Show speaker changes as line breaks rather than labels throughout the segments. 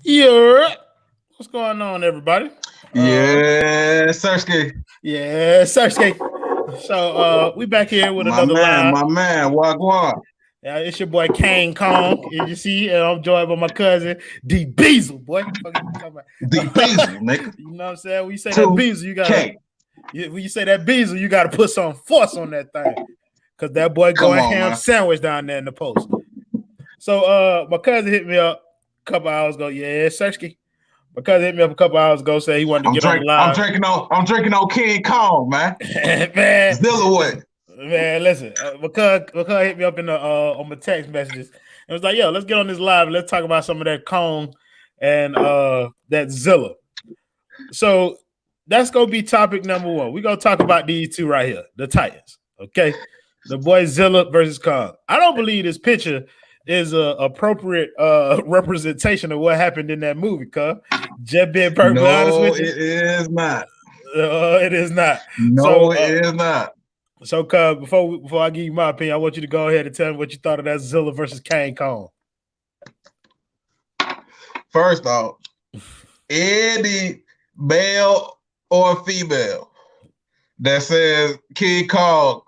Yeah. What's going on, everybody?
Yeah, Sersky.
Yeah, Sersky. So we back here with another live.
My man, Wagwan.
Yeah, it's your boy Kane Kong. As you see, and I'm joined by my cousin D-Beezy, boy. Fuck you talking
D-Beezy,
about?
nigga.
You know what I'm saying? When you say that Beezy, you gotta. When you say that Beezy, you gotta put some force on that thing, cause that boy going ham sandwich down there in the post. So my cousin hit me up a couple hours ago. Yeah, Sersky. My cousin hit me up a couple hours ago, said he wanted to get on the live.
I'm drinking on King Kong, man.
Man,
Still away.
Man, listen, because hit me up in the on my text messages. It was like, yo, let's get on this live and let's talk about some of that Kong and that Zilla. So that's gonna be topic number one. We're gonna talk about these two right here, the Titans. Okay, the boy Zilla versus Kong. I don't believe this picture is a appropriate representation of what happened in that movie. Cuz just being perfectly honest with you,
it is not.
It is not.
No, it is not.
So, Cub, before I give you my opinion, I want you to go ahead and tell me what you thought of that Zilla versus King Kong.
First off, any male or female that says King Kong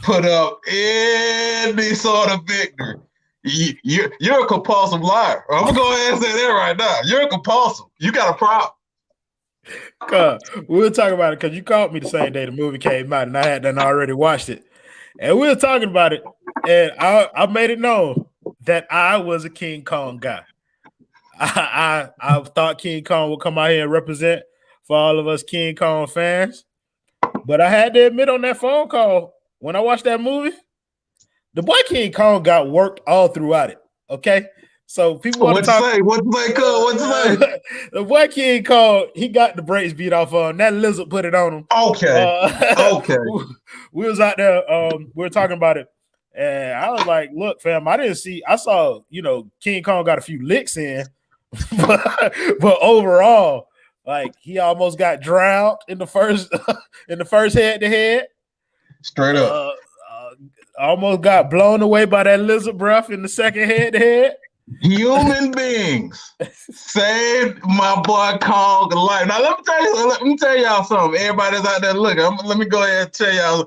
put up any sort of victory, you're a compulsive liar. I'm gonna go ahead and say that right now. You're a compulsive. You got a problem.
We were talking about it because you called me the same day the movie came out, and I had done already watched it. And we were talking about it, and I made it known that I was a King Kong guy. I thought King Kong would come out here and represent for all of us King Kong fans. But I had to admit on that phone call, when I watched that movie, the boy King Kong got worked all throughout it. Okay? So people want to talk.
What you say?
The boy King Kong, he got the brakes beat off on. That lizard put it on him.
Okay.
We was out there. We were talking about it, and I was like, "Look, fam, I saw, King Kong got a few licks in, but overall, like he almost got drowned in the first head to head.
Straight up,
almost got blown away by that lizard breath in the second head to head."
Human beings saved my boy Kong life. Now let me tell y'all something. Everybody's out there looking. Let me go ahead and tell y'all.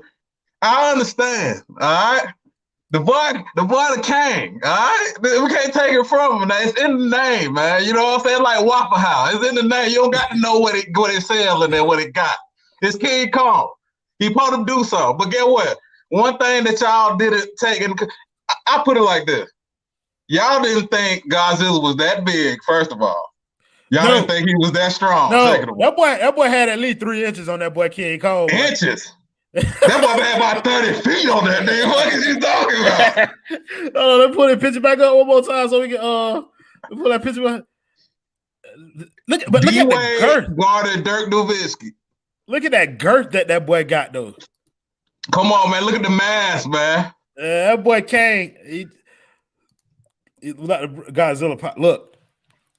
I understand. All right, the boy the king. All right, we can't take it from him. Now, it's in the name, man. You know what I'm saying? Like Waffle House. It's in the name. You don't got to know what it sells and then what it got. It's King Kong. He supposed to do something. But get what? One thing that y'all didn't take, and I put it like this. Y'all didn't think Godzilla was that big, first of all. Y'all didn't think he was that strong.
No, that boy had at least 3 inches on that boy King Kong.
Inches? That boy had about 30 feet on that thing. What is he talking about?
Let's pull that picture back up one more time so we can pull that picture back. Look at the girth.
Guarded Dirk Nowitzki.
Look at that girth that boy got, though.
Come on, man. Look at the mask, man.
That boy King, Godzilla. Look,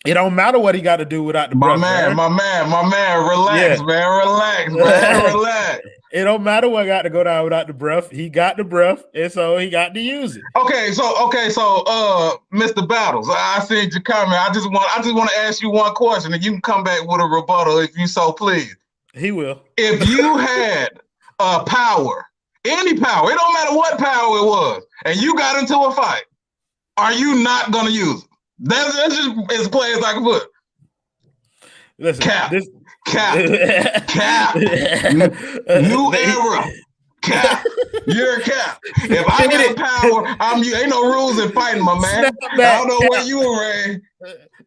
it don't matter what he got to do without the breath.
My man. Relax, man. Relax.
It don't matter what got to go down without the breath. He got the breath, and so he got to use it.
Okay, so Mr. Battles, I seen your comment. I just want to ask you one question, and you can come back with a rebuttal if you so please.
He will.
If you had power, any power, it don't matter what power it was, and you got into a fight, are you not going to use it? That's just as plain as I can put.
Listen,
Cap. New era. Cap. You're a cap. If I got power, ain't no rules in fighting, my man. I don't know where you were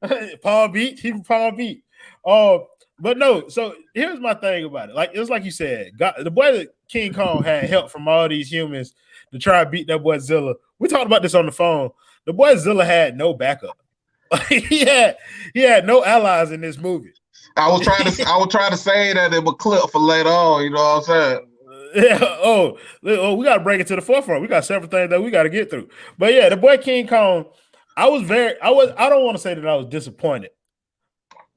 raised.
Palm Beach. He from Palm Beach. But no, so here's my thing about it. Like it's like you said, the boy King Kong had help from all these humans to try to beat that boy Zilla. We talked about this on the phone. The boy Zilla had no backup. he had no allies in this movie.
I was trying to say that it would clip for later on. You know what I'm saying?
Yeah. We got to bring it to the forefront. We got several things that we got to get through. But yeah, the boy King Kong. I don't want to say that I was disappointed.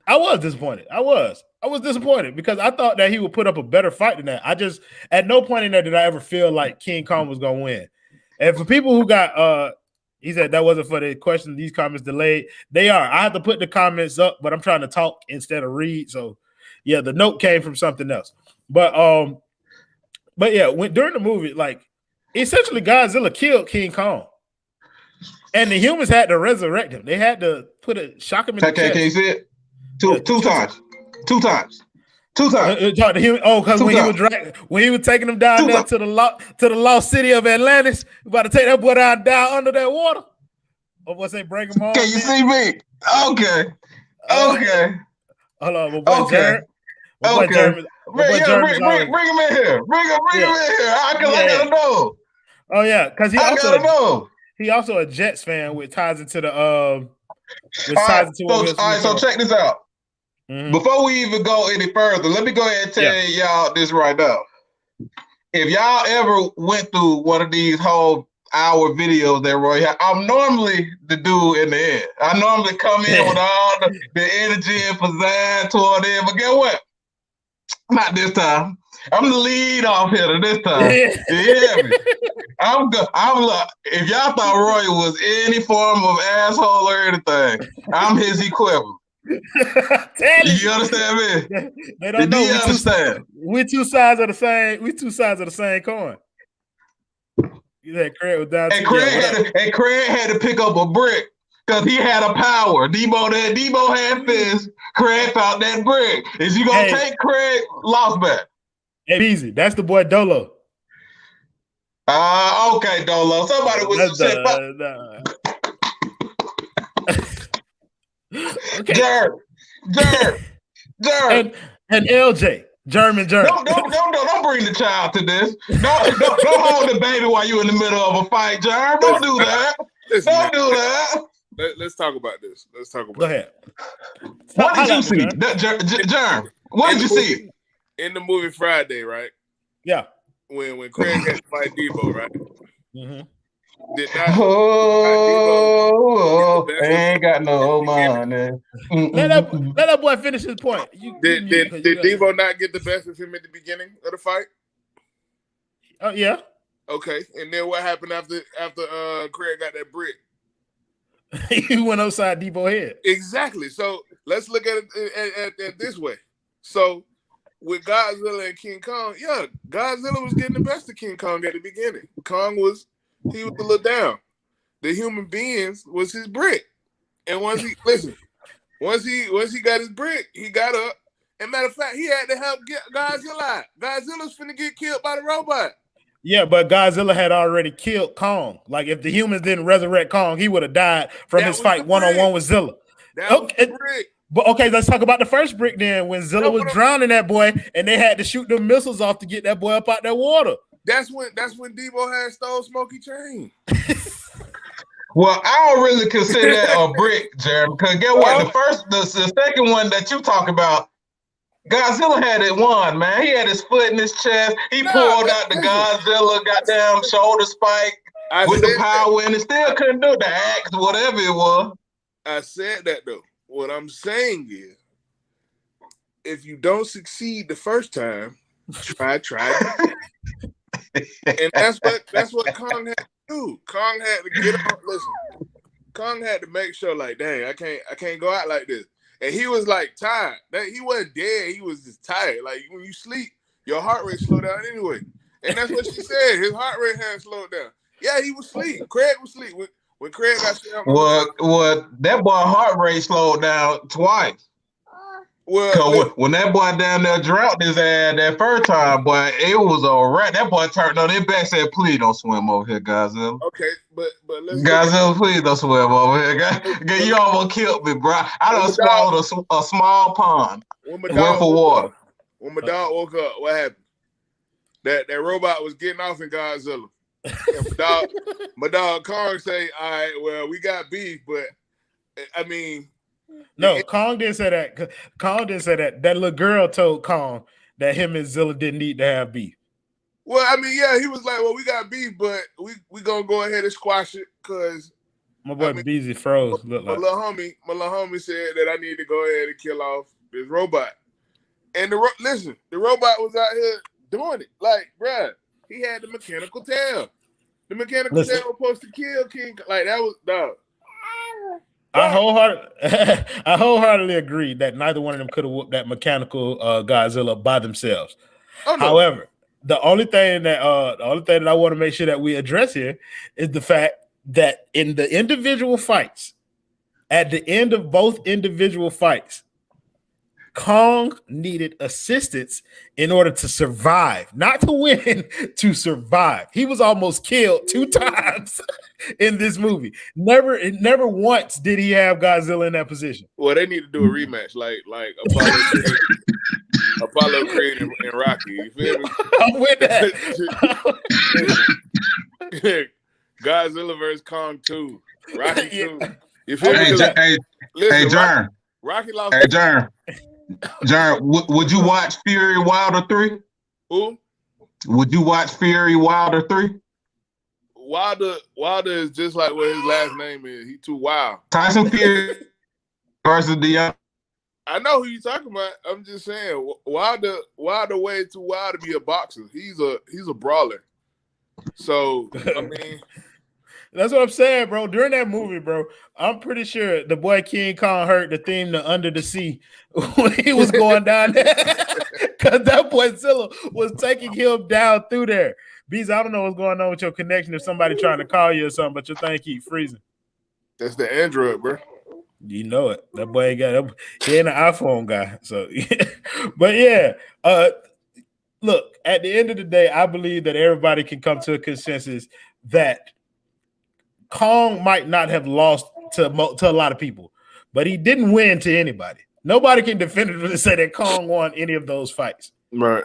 I was disappointed. I was disappointed because I thought that he would put up a better fight than that. At no point in there did I ever feel like King Kong was gonna win. And for people who got He said that wasn't for the question. These comments delayed. They are. I have to put the comments up, but I'm trying to talk instead of read. So, yeah, the note came from something else. But yeah, during the movie, like essentially Godzilla killed King Kong, and the humans had to resurrect him. They had to shock him in the chest.
Can you see it? Two times.
Talk to him. Oh, because when he was taking him down there to the lost city of Atlantis, about to take that boy down under that water. Or what's they bring him on?
Can you see me? Okay. Hold
on, my boy Jeremy.
Bring him in here. Bring him in here. I gotta know.
Oh yeah, because he also a Jets fan, which ties into the
All right, so check this out. Mm-hmm. Before we even go any further, let me go ahead and tell y'all this right now. If y'all ever went through one of these whole hour videos that Roy had, I'm normally the dude in the end. I normally come in with all the energy and pizzazz toward it, but guess what? Not this time. I'm the lead off hitter this time. You hear me? I'm if y'all thought Roy was any form of asshole or anything, I'm his equivalent. You understand me?
They don't know. We two sides of the same coin. You said Craig was down.
And Craig had to pick up a brick because he had a power. Debo had fists. Craig found that brick. Is you gonna take Craig lost back?
Hey, easy. That's the boy Dolo.
Okay, Dolo. Somebody was shit.
Okay.
Jerm.
And LJ. German.
Don't bring the child to this. Don't hold the baby while you're in the middle of a fight, Jerm. Don't do that. Don't do that.
Let's talk about this.
Go ahead.
What did you see? Jerm, what did you see?
In the movie Friday, right?
Yeah.
When Craig had to fight Debo, right?
Mm-hmm.
Ain't got no money.
Let that boy finish his point.
Did Devo not get the best of him at the beginning of the fight?
Oh yeah.
Okay, and then what happened after Craig got that brick?
He went upside Devo's head.
Exactly. So let's look at it this way. So with Godzilla and King Kong, Godzilla was getting the best of King Kong at the beginning. He was a little down. The human beings was his brick. And once he got his brick, he got up. And matter of fact, he had to help get Godzilla out. Godzilla's finna get killed by the robot.
Yeah, but Godzilla had already killed Kong. Like if the humans didn't resurrect Kong, he would have died from his fight one-on-one with Zilla.
That was the brick.
But okay, let's talk about the first brick then when Zilla was drowning that boy and they had to shoot the missiles off to get that boy up out that water.
That's when Debo had stole Smokey Chain.
Well, I don't really consider that a brick, Jeremy. Because get what? The second one that you talk about, Godzilla had it won, man. He had his foot in his chest. He pulled out the Godzilla goddamn shoulder spike with the power, and it still couldn't do the axe, whatever it was.
I said that though. What I'm saying is, if you don't succeed the first time, try. And that's what Kong had to do. Kong had to get up. Listen, Kong had to make sure, like, dang, I can't go out like this. And he was like tired. He wasn't dead. He was just tired. Like when you sleep, your heart rate slow down anyway. And that's what she said. His heart rate had slowed down. Yeah, he was asleep. Craig was asleep. When Craig got shot.
Well, that boy heart rate slowed down twice. Well, when that boy down there drowned his ass that first time, boy, it was a wreck. That boy turned on his back, said, "Please don't swim over here, Godzilla."
Okay, but let's
Godzilla, please don't swim over here. You almost killed me, bro. I done swallowed a small pond. Went for water.
When my dog woke up, what happened? That robot was getting off in Godzilla. And my dog Kong say, "All right, well, we got beef, but I mean."
No, Kong didn't say that. Kong didn't say that. That little girl told Kong that him and Zilla didn't need to have beef.
Well, I mean, yeah, he was like, "Well, we got beef, but we gonna go ahead and squash it because
my boy Beezy froze."
My little homie said that I need to go ahead and kill off this robot. And the robot was out here doing it. Like, bruh, he had the mechanical tail. The mechanical
Listen.
tail was supposed to kill King. Like that was dog.
I wholeheartedly agree that neither one of them could have whooped that mechanical Godzilla by themselves.
Oh, no.
However, the only thing that I want to make sure that we address here is the fact that in the individual fights, at the end of both individual fights, Kong needed assistance in order to survive, not to win, to survive. He was almost killed 2 times in this movie. Never once did he have Godzilla in that position.
Well, they need to do a rematch, like Apollo Creed and Rocky. You feel me?
I'm with that.
Godzilla versus Kong 2, Rocky 2. You feel
Hey,
me?
hey, Jern.
Rocky lost.
Hey, Jern. Would you watch Fury Wilder 3?
Who?
Would you watch Fury Wilder 3?
Wilder is just like what his last name is. He too wild.
Tyson Fury versus DeVaughn.
I know who you talking about. I'm just saying Wilder way too wild to be a boxer. He's a brawler. So I mean,
that's what I'm saying, bro. During that movie, bro, I'm pretty sure the boy King Kong heard the theme to Under the Sea when he was going down there. Because that boy Zilla was taking him down through there. Bees, I don't know what's going on with your connection if somebody trying to call you or something, but your thing keep freezing.
That's the Android, bro.
You know it. That boy he ain't an iPhone guy. So but yeah. Look, at the end of the day, I believe that everybody can come to a consensus that Kong might not have lost to a lot of people, but he didn't win to anybody. Nobody can definitively say that Kong won any of those fights.
Right.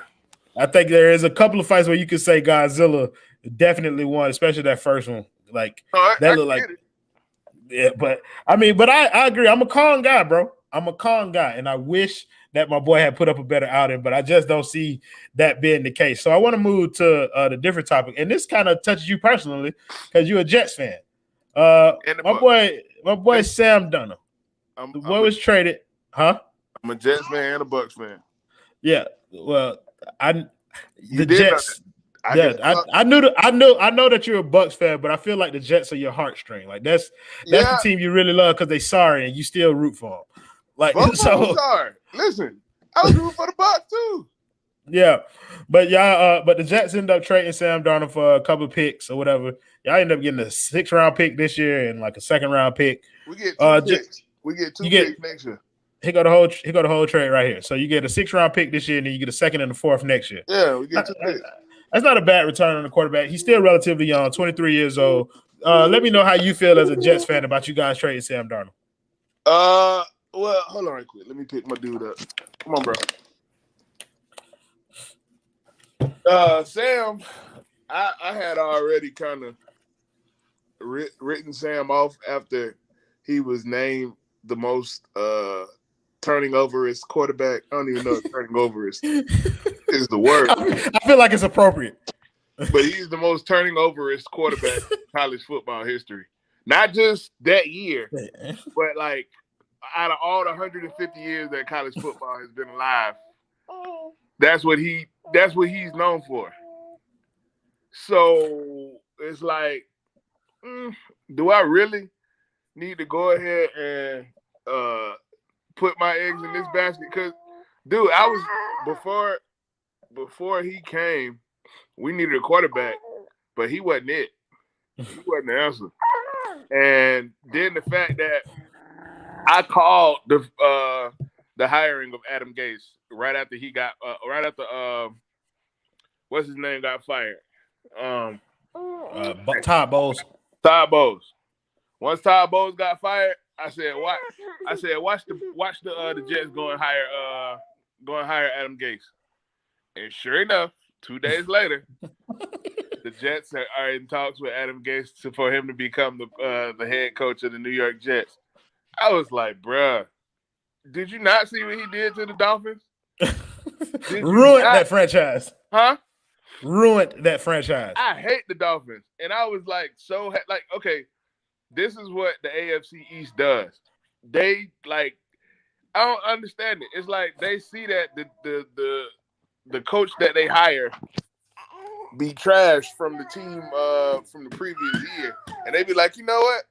I think there is a couple of fights where you could say Godzilla definitely won, especially that first one. Like that looked like, yeah. But I agree. I'm a Kong guy, bro. I'm a Kong guy, and I wish that my boy had put up a better outing, but I just don't see that being the case. So I want to move to the different topic, and this kind of touches you personally because you're a Jets fan. My boy Sam Darnold. The boy was traded, huh?
I'm a Jets fan and a Bucks fan.
Yeah, well, I know that you're a Bucks fan, but I feel like the Jets are your heartstring. Like that's the team you really love because they sorry and you still root for them. Like so,
sorry. Listen, I was rooting for the Bucks too.
Yeah, but but the Jets ended up trading Sam Darnold for a couple of picks or whatever. Y'all end up getting a 6th round pick this year and like a 2nd round pick.
We get 2 picks. We get 2 picks next year.
He got the whole trade right here. So you get a 6th round pick this year, and then you get a 2nd and a 4th next year.
Yeah, we get 2 picks.
That's not a bad return on the quarterback. He's still relatively young, 23 years old. Let me know how you feel as a Jets fan about you guys trading Sam Darnold.
Well, hold on right quick. Let me pick my dude up. Come on, bro. Sam, I had already kind of written Sam off after he was named the most turning over his quarterback. I don't even know if turning over is the word.
I feel like it's appropriate.
But he's the most turning over his quarterback in college football history. Not just that year, but like out of all the 150 years that college football has been alive, that's what he's known for. So it's like, do I really need to go ahead and put my eggs in this basket? Because, dude, I was before he came, we needed a quarterback, but he wasn't it. He wasn't the answer. And then the fact that I called the hiring of Adam Gase right after he got what's his name got fired.
Todd Bowles.
Todd Bowles. Once Todd Bowles got fired, I said, "What?" I said, "Watch the Jets go and hire Adam Gase." And sure enough, 2 days later, the Jets are in talks with Adam Gase for him to become the head coach of the New York Jets. I was like, bruh, did you not see what he did to the Dolphins?
Ruined that franchise.
Huh?
Ruined that franchise.
I hate the Dolphins. And I was like, okay, this is what the AFC East does. They like, I don't understand it. It's like they see that the coach that they hire be trashed from the team from the previous year, and they be like, you know what?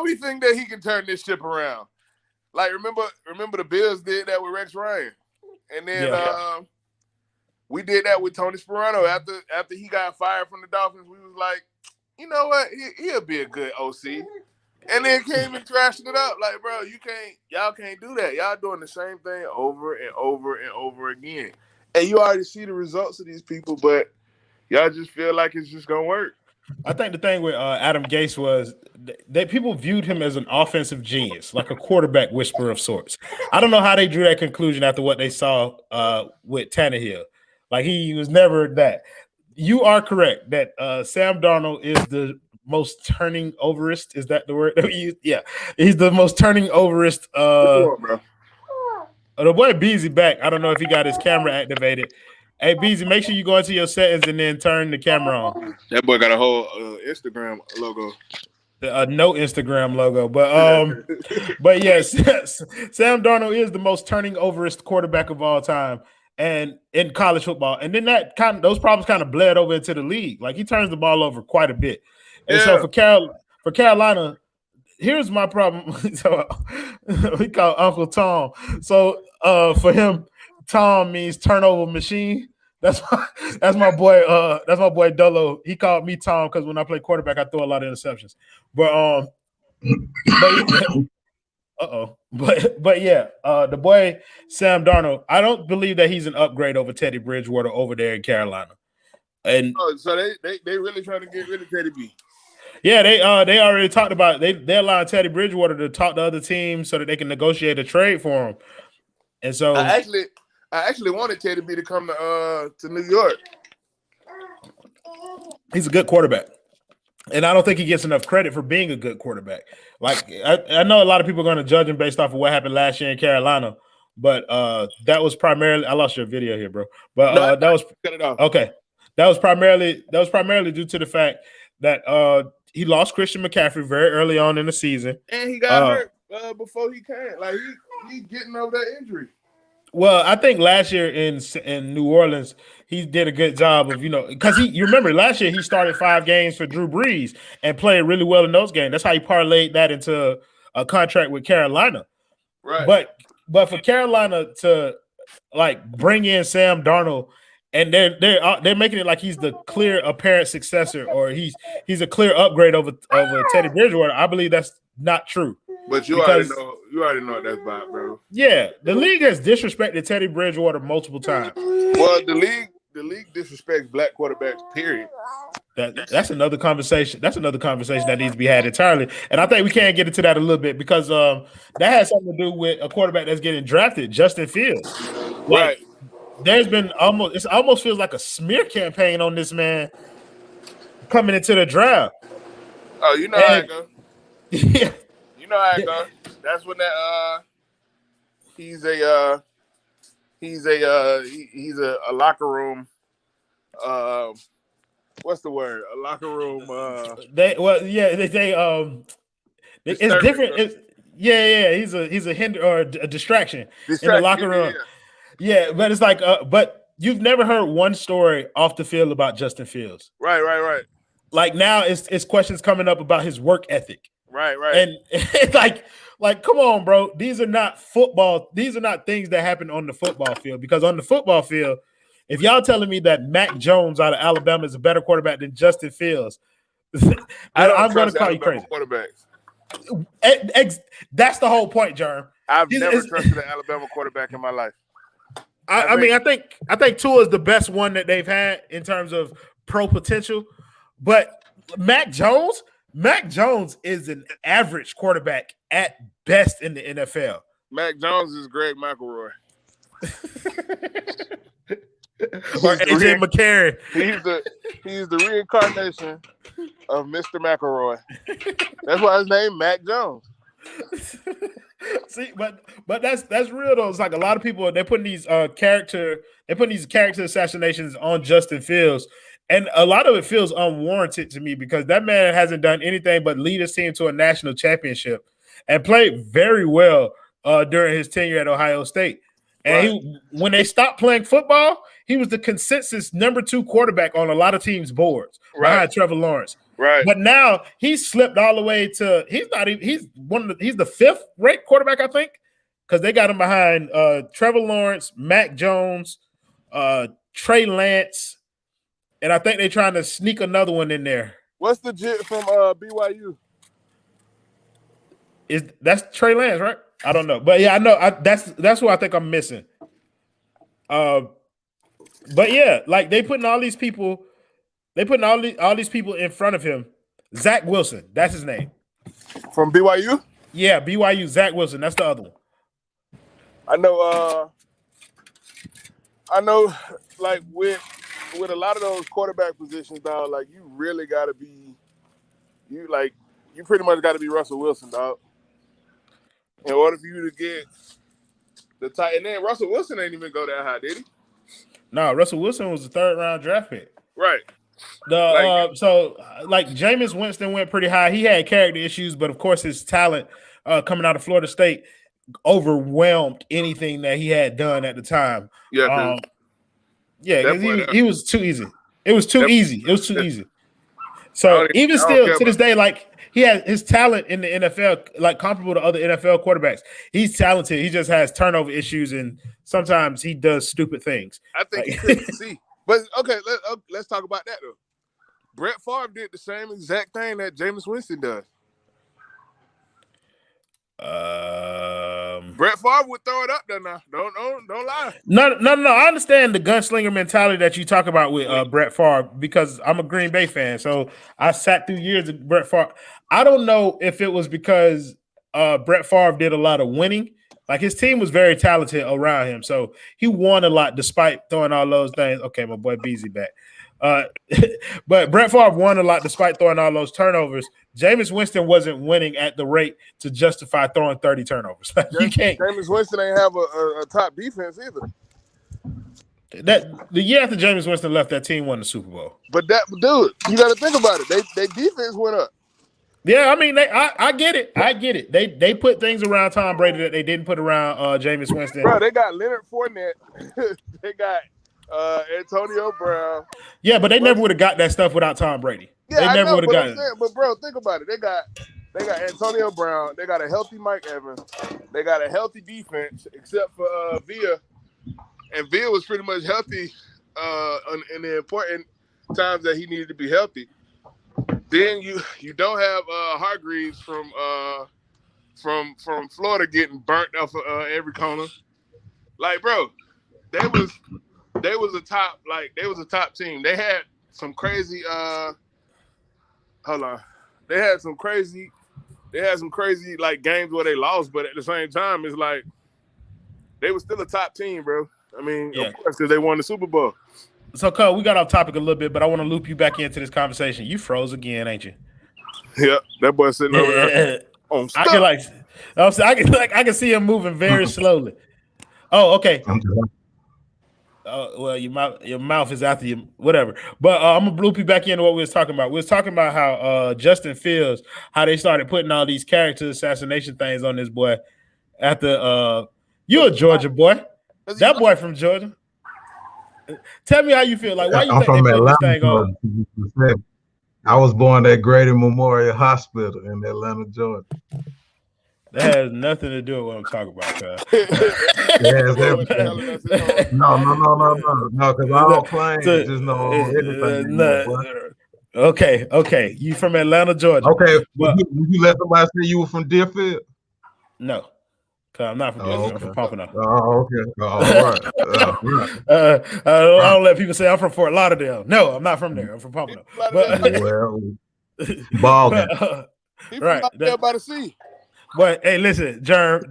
We think that he can turn this ship around. Like remember the Bills did that with Rex Ryan, and then we did that with Tony Sparano after he got fired from the Dolphins. We was like, you know what? He'll be a good OC. And then came and trashed it up. Like, bro, y'all can't do that. Y'all doing the same thing over and over and over again. And you already see the results of these people, but y'all just feel like it's just gonna work.
I think the thing with Adam Gase was that people viewed him as an offensive genius, like a quarterback whisperer of sorts. I don't know how they drew that conclusion after what they saw with Tannehill. Like, he was never that. You are correct that Sam Darnold is the most turning overist. Is that the word that we use? Yeah, he's the most turning overist. The boy Beezy back. I don't know if he got his camera activated. Hey, Beezy, make sure you go into your settings and then turn the camera on.
That boy got a whole Instagram logo.
No Instagram logo, but yes, Sam Darnold is the most turning overist quarterback of all time, and in college football. And then those problems kind of bled over into the league. Like, he turns the ball over quite a bit. And so for Carolina, here's my problem. So we call Uncle Tom. So for him, Tom means turnover machine. That's my boy. That's my boy Dolo. He called me Tom because when I play quarterback, I throw a lot of interceptions. But the boy Sam Darnold. I don't believe that he's an upgrade over Teddy Bridgewater over there in Carolina. And
so they really trying to get rid of Teddy B.
Yeah, they already talked about they allowed Teddy Bridgewater to talk to other teams so that they can negotiate a trade for him. And so
I actually wanted Teddy B to come to New York.
He's a good quarterback, and I don't think he gets enough credit for being a good quarterback. Like, I know a lot of people are going to judge him based off of what happened last year in Carolina, but that was primarily. I lost your video here, bro. But that was
cut it off.
Okay. That was primarily due to the fact that he lost Christian McCaffrey very early on in the season,
and he got hurt before he came. Like, he getting over that injury.
Well, I think last year in New Orleans, he did a good job of, because you remember last year he started 5 games for Drew Brees and played really well in those games. That's how he parlayed that into a contract with Carolina.
Right.
But for Carolina to like bring in Sam Darnold, and they're making it like he's the clear apparent successor, or he's a clear upgrade over Teddy Bridgewater. I believe that's not true.
But you already know what that's about, bro.
Yeah, the league has disrespected Teddy Bridgewater multiple times.
Well, the league disrespects black quarterbacks, period.
That's another conversation. That's another conversation that needs to be had entirely. And I think we can get into that a little bit because that has something to do with a quarterback that's getting drafted, Justin Fields.
Right.
There's been almost feels like a smear campaign on this man coming into the draft.
Oh, you know how it goes.
Yeah.
You know how it goes. That's when that he's a locker room. What's the word? A locker room. It's different.
He's a hinder or a distraction in the locker room. Yeah, but it's like, but you've never heard one story off the field about Justin Fields.
Right.
Like, now it's questions coming up about his work ethic.
Right.
And it's like, come on, bro. These are not football. These are not things that happen on the football field. Because on the football field, if y'all telling me that Mac Jones out of Alabama is a better quarterback than Justin Fields, I'm going to call you crazy.
Quarterbacks.
That's the whole point, Jerm.
I've never trusted an Alabama quarterback in my life.
I mean, I think Tua is the best one that they've had in terms of pro potential, but Mac Jones is an average quarterback at best in the NFL.
Mac Jones is Greg McElroy.
Or AJ McCarron.
He's the reincarnation of Mr. McElroy. That's why his name Mac Jones.
See, but that's real though. It's like a lot of people they're putting these character assassinations on Justin Fields, and a lot of it feels unwarranted to me because that man hasn't done anything but lead his team to a national championship and played very well during his tenure at Ohio State. And when they stopped playing football, he was the consensus number 2 quarterback on a lot of teams' boards behind Trevor Lawrence.
Right.
But now he's slipped all the way to he's the 5th ranked quarterback, I think, because they got him behind Trevor Lawrence, Mac Jones, Trey Lance, and I think they're trying to sneak another one in there.
What's the jit from BYU?
That's Trey Lance, right? I don't know, but yeah, I know that's what I think I'm missing. But yeah, like they putting all these people in front of him. Zach Wilson, that's his name.
From BYU?
Yeah, BYU. Zach Wilson, that's the other one.
I know. Like with a lot of those quarterback positions, dog. Like you really got to be, you pretty much got to be Russell Wilson, dog. In order for you to get the tight, and then Russell Wilson ain't even go that high, did he?
No, Russell Wilson was the 3rd round draft pick.
Right.
So Jameis Winston went pretty high. He had character issues, but of course his talent coming out of Florida State overwhelmed anything that he had done at the time.
Yeah.
He was too easy. It was too easy. So even still to this day, like he has his talent in the NFL, like comparable to other NFL quarterbacks. He's talented. He just has turnover issues, and sometimes he does stupid things.
I think he couldn't see. But okay, let's talk about that though. Brett Favre did the same exact thing that Jameis Winston does. Brett Favre would throw it up there now. Don't lie.
No. I understand the gunslinger mentality that you talk about with Brett Favre because I'm a Green Bay fan. So I sat through years of Brett Favre. I don't know if it was because Brett Favre did a lot of winning. Like his team was very talented around him. So he won a lot despite throwing all those things. Okay, my boy Beezy back. But Brett Favre won a lot despite throwing all those turnovers. Jameis Winston wasn't winning at the rate to justify throwing 30 turnovers. You can't.
Jameis Winston ain't have a top defense either.
That the year after Jameis Winston left, that team won the Super Bowl.
But dude, you got to think about it. They defense went up.
Yeah, I mean, I get it. They put things around Tom Brady that they didn't put around Jameis Winston.
Bro, they got Leonard Fournette. They got Antonio Brown.
Yeah, but they never would have got that stuff without Tom Brady.
Yeah,
they never would have got it.
But bro, think about it. They got Antonio Brown. They got a healthy Mike Evans. They got a healthy defense, except for Villa. And Villa was pretty much healthy in the important times that he needed to be healthy. Then you don't have Hargreaves from Florida getting burnt off every corner. Like, bro, they was a top team. They had some crazy They had some crazy like games where they lost, but at the same time, it's like they were still a top team, bro. I mean, of course, because they won the Super Bowl.
So, Cole, we got off topic a little bit, but I want to loop you back into this conversation. You froze again, ain't you?
Yeah, that boy sitting over there on stuff.
I can see him moving very slowly. Oh, okay. Well, your mouth is after you, whatever. But I'm gonna loop you back into what we was talking about. We was talking about how Justin Fields, how they started putting all these character assassination things on this boy. After you a Georgia boy, that boy from Georgia. Tell me how you feel. Like, why you think they put this thing on?
I was born at Grady Memorial Hospital in Atlanta, Georgia.
That has nothing to do with what I'm talking about, cuz.
No, because I don't claim just know anything.
Okay. You from Atlanta, Georgia.
Okay, would you let somebody say you were from Deerfield?
No. I'm not from Deerfield. I'm from Pompano.
Oh, okay. All right.
I don't let people say I'm from Fort Lauderdale. No, I'm not from there. I'm from Pompano.
Balling.
Right. There by the sea.
But hey, listen, Jeremy.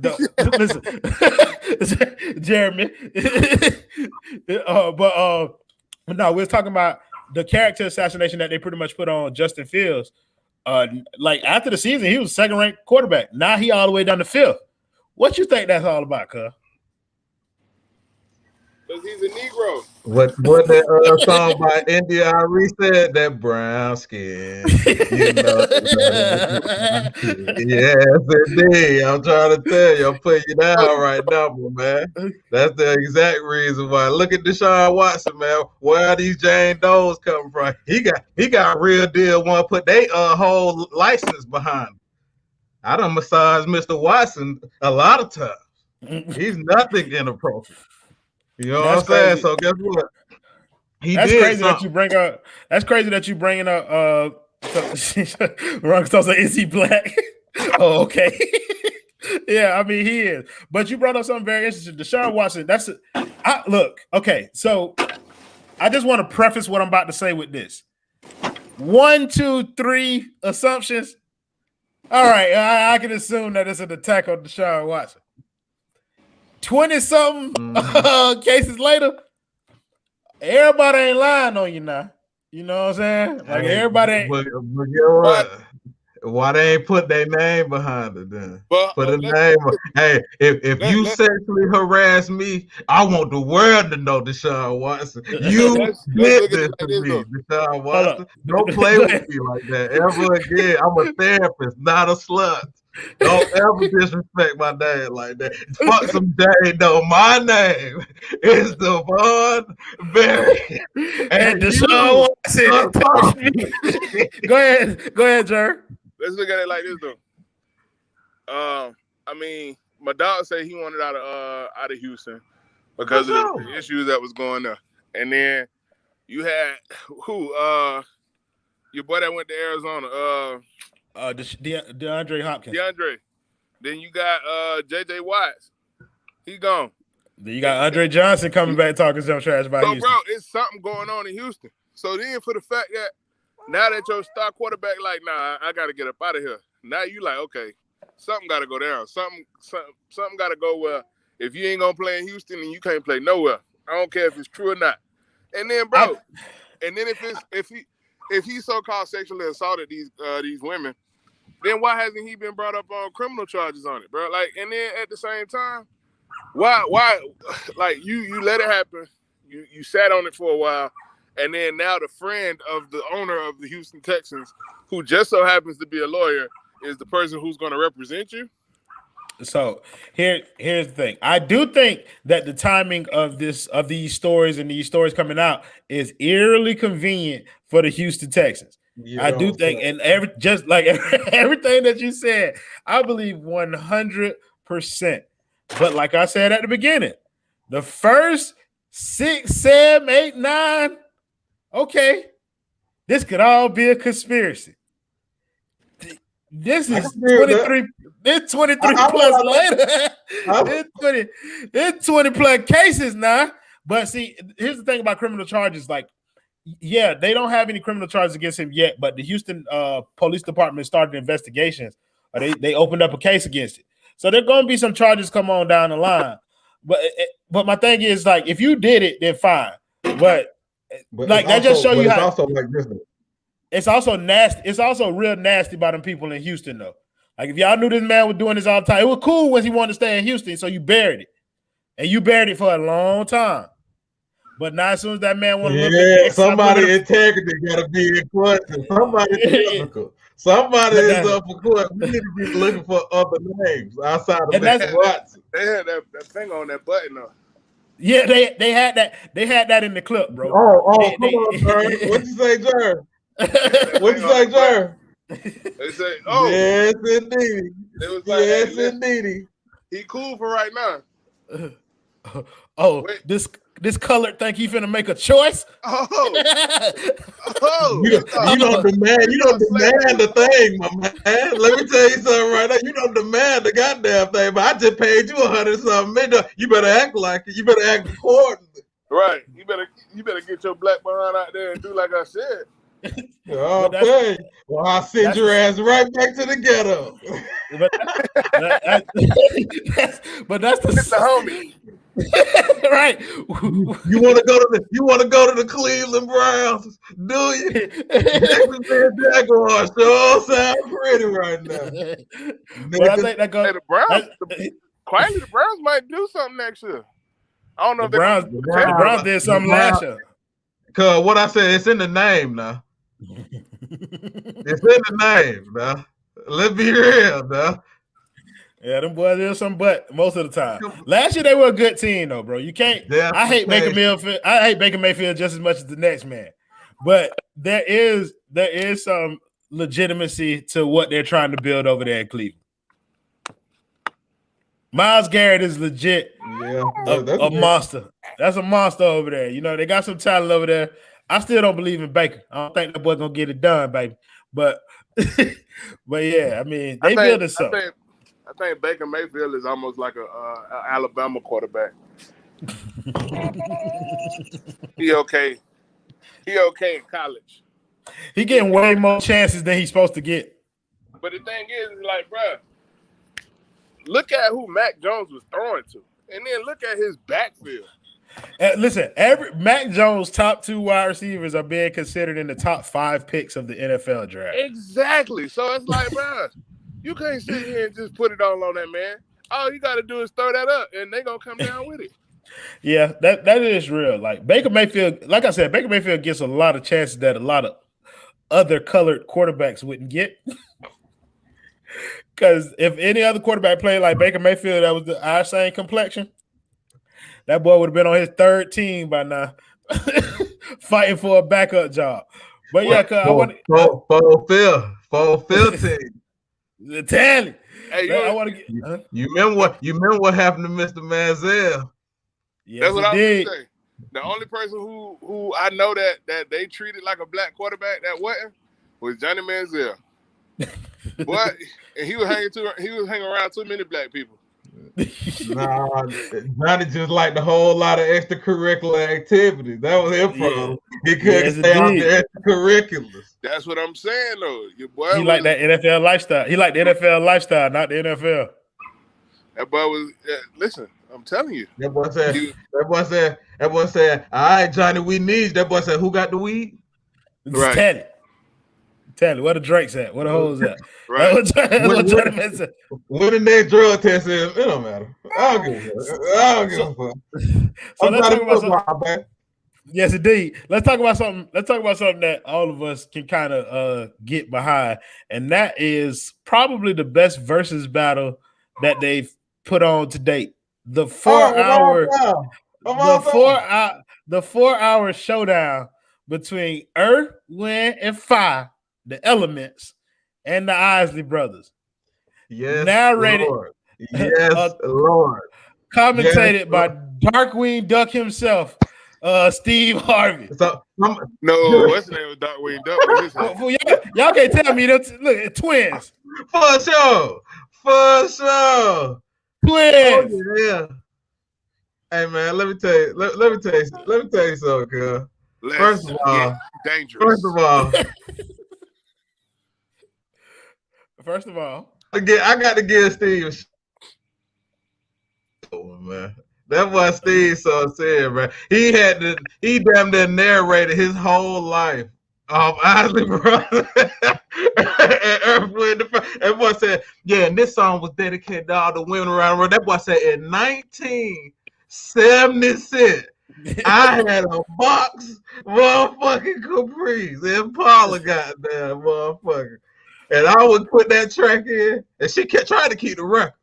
But no, we was talking about the character assassination that they pretty much put on Justin Fields. Like after the season, he was second-ranked quarterback. Now he all the way down to 5th. What you think that's all about, cuz?
Because he's a Negro.
What that song by India Ari said, that brown skin, you know. Yes, indeed. I'm trying to tell you, I'm putting you down right now, man. That's the exact reason why. Look at Deshaun Watson, man. Where are these Jane Does coming from? He got real deal. Want to put their whole license behind him. I done massaged Mr. Watson a lot of times. He's nothing inappropriate. You know what I'm saying? So guess what?
That's crazy that you bring up. That's crazy that you bringing up. Ron says, "Is he black?" Oh, okay. Yeah, I mean he is. But you brought up something very interesting. Deshaun Watson. Look. Okay, so I just want to preface what I'm about to say with this. 1, 2, 3 assumptions. All right, I can assume that it's an attack on Deshaun Watson. 20-something cases later, everybody ain't lying on you now. You know what I'm saying? Like everybody ain't.
But what? Why they ain't put their name behind it then? Put a name. Hey, if you sexually harass me, I want the world to know Deshaun Watson. You did this to me, Deshaun Watson. Don't play with me like that ever again. I'm a therapist, not a slut. Don't ever disrespect my name like that. Fuck some day though. My name is DeVaughn Berry.
And Deshaun Watson. Go ahead, Jer.
Let's look at it like this though. I mean, my dog said he wanted out of Houston because of the issues that was going on. And then you had your boy that went to Arizona,
DeAndre Hopkins.
Then you got JJ Watts. He gone.
Then you got Andre Johnson coming back talking some trash about Houston.
So, bro, it's something going on in Houston. So then for the fact that now that your star quarterback like, nah, I got to get up out of here. Now you like, okay, something got to go down. Something got to go well. If you ain't going to play in Houston, then you can't play nowhere. I don't care if it's true or not. And then, bro, if he so-called sexually assaulted these women, then why hasn't he been brought up on criminal charges on it, bro? Like, and then at the same time, why, like you let it happen. You sat on it for a while. And then now the friend of the owner of the Houston Texans, who just so happens to be a lawyer, is the person who's going to represent you.
So here's the thing. I do think that the timing of these stories and these stories coming out is eerily convenient for the Houston Texans. I do think, and everything that you said, I believe 100%. But like I said at the beginning, the first 6, 7, 8, 9. Okay, this could all be a conspiracy. This is 23. It's 23 plus later. It's 20 plus cases now. But see, here's the thing about criminal charges. Like, yeah, they don't have any criminal charges against him yet, but the Houston Police Department started investigations. Or they opened up a case against it. So there are going to be some charges come on down the line. But my thing is, like, if you did it, then fine. But like that just show you how.
It's also like this.
It's also nasty. It's also real nasty by them people in Houston, though. Like if y'all knew this man was doing this all the time, it was cool when he wanted to stay in Houston, so you buried it, and you buried it for a long time. But now, as soon as that man wanted to
somebody integrity got to be in question. Somebody is Somebody is up for court. We need to be looking for other names outside of that. Watson.
They had that thing on that button though.
Yeah, they had that. They had that in the clip, bro.
Come on, Jer. What you say, Jer? What you say, Jer?
They say,
yes, indeed.
It was like,
yes, indeed.
He cool for right now.
This colored think he finna make a choice.
You don't demand the thing, my man. Let me tell you something right now. You don't demand the goddamn thing, but I just paid you $100-something. You better act like it. You better act accordingly.
Right. You better get your black behind out there and do like I said.
Okay. Well, I'll send your ass right back to the ghetto.
But that's the
homie.
Right.
You want to go to the Cleveland Browns, do you? Jaguars sure sound pretty right now.
Well, I think that goes.
Hey, the Browns. Quietly, the Browns might do something next year. I don't know
The
if they
Browns,
gonna
the Browns did something last year.
Cause what I said, it's in the name now. It's in the name now. Let's be real now.
Yeah, them boys did some butt most of the time. Last year they were a good team though, bro. You can't. I hate Baker Mayfield. I hate Baker Mayfield just as much as the next man. But there is some legitimacy to what they're trying to build over there in Cleveland. Myles Garrett is legit a monster. That's a monster over there. You know, they got some talent over there. I still don't believe in Baker. I don't think that boy gonna get it done, baby. But yeah, I mean, they building something.
I think Baker Mayfield is almost like a Alabama quarterback. He okay. He okay in college.
He getting way more chances than he's supposed to get.
But the thing is like, bro, look at who Mac Jones was throwing to, and then look at his backfield.
Listen, Mac Jones' top 2 wide receivers are being considered in the top 5 picks of the NFL draft.
Exactly. So it's like, bro, you can't sit here and just put it all on that man. All you got to do is throw that up, and they're going to come down with it.
Yeah, that is real. Like Baker Mayfield, like I said, Baker Mayfield gets a lot of chances that a lot of other colored quarterbacks wouldn't get. Because if any other quarterback played like Baker Mayfield, that was our same complexion, that boy would have been on his 3rd team by now, fighting for a backup job. But yeah, cause I want
full team.
Tell him.
Hey,
I want to get.
You remember what happened to Mr. Manziel?
Yes,
that's what I was going to say. The only person who I know that they treated like a black quarterback that wasn't was Johnny Manziel. What? And he was hanging around too many black people.
Nah, Johnny just liked a whole lot of extracurricular activities. That was his problem. He couldn't stay off the extracurriculars.
That's what I'm saying, though. Your boy
liked that NFL lifestyle. He liked the NFL lifestyle, not the NFL.
That boy was listen. I'm telling you.
That boy said, all right, Johnny, we need. That boy said, who got the weed?
Right. Tell it. Where the Drake's at? Where the hoes at?
Right.
When the next drug test is, it don't matter. I don't give a fuck.
So let's talk about something. Yes, indeed. Let's talk about something that all of us can kind of get behind, and that is probably the best versus battle that they've put on to date. The 4-hour showdown between Earth, Wind, and Fire, the Elements, and the Isley Brothers.
Yes,
narrated.
Lord. Yes, Lord.
Commentated by Darkwing Duck himself, Steve Harvey.
No, what's the name of Darkwing Duck?
Y'all can't tell me that. Look, twins.
For sure.
Twins.
Oh, yeah. Hey man, let me tell you something, cuz. First of all,
dangerous.
First of all,
I got to give Steve man. That boy Steve so serious, man. He damn near narrated his whole life of Isley Brothers. That boy said, yeah, and this song was dedicated to all the women around the world. That boy said in 1976, I had a box motherfucking Caprice. Impala goddamn motherfucker. And I would put that track in, and she kept trying to keep the record.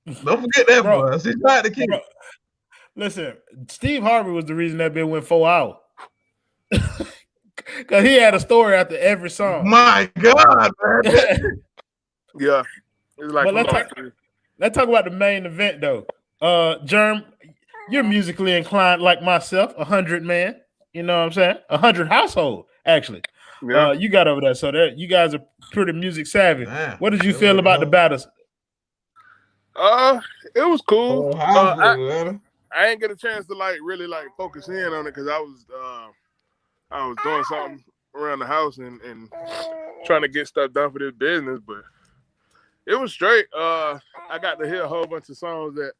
Don't forget that, bro. She tried to keep it.
Listen, Steve Harvey was the reason that bit went 4 hours. Because he had a story after every song.
My God, man.
Yeah. Like,
but let's talk about the main event, though. Germ, you're musically inclined like myself, 100 man. You know what I'm saying? 100 household, actually. Yeah. You got over there, so that you guys are pretty music savvy. Man, what did you feel about the battles?
It was cool. I ain't get a chance to really focus in on it because I was doing something around the house and trying to get stuff done for this business, but it was straight. I got to hear a whole bunch of songs that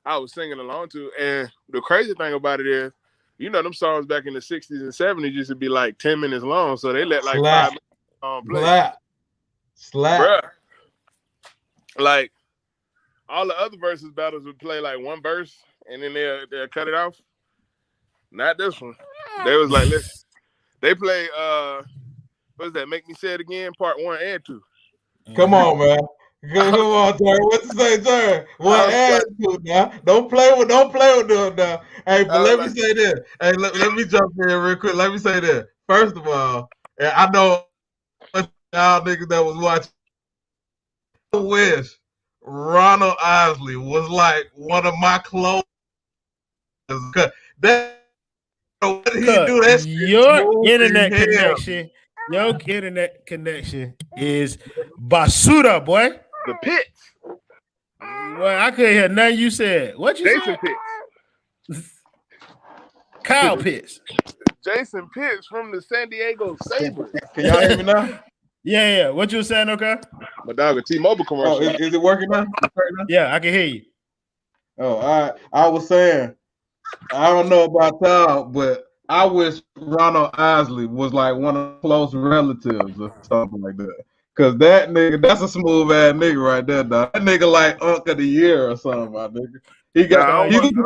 I was singing along to, and the crazy thing about it is, you know, them songs back in the 60s and 70s used to be 10 minutes long, so they let 5 minutes play.
Slap.
Bruh. Like, all the other versus battles would play 1 verse, and then they'll cut it off. Not this one. They was like, listen, they play what's that? Make Me Say It Again, part 1 and 2.
Come on, man. Come on, Terry. What you say, Terry? What attitude now? Don't play with them now. Hey, but let me say this. Hey, let me jump in real quick. Let me say this. First of all, I know y'all niggas that was watching. I wish Ronald Isley was like one of my close. That what he do that
your internet connection. Your internet connection is basura, boy.
The Pits.
Well, I couldn't hear nothing you said. What you
Jason
said?
Pitts.
Kyle Pitts.
Jason Pitts from the San Diego Sabres.
Can y'all hear me now?
Yeah. What you were saying, okay?
My dog, a T-Mobile commercial.
Oh, is it working now?
Yeah, I can hear you.
Oh, all right. I was saying, I don't know about y'all, but I wish Ronald Isley was like one of the close relatives or something like that. Cause that nigga, that's a smooth ass nigga right there, dog. That nigga like Unc of the Year or something, my nigga. He got he was the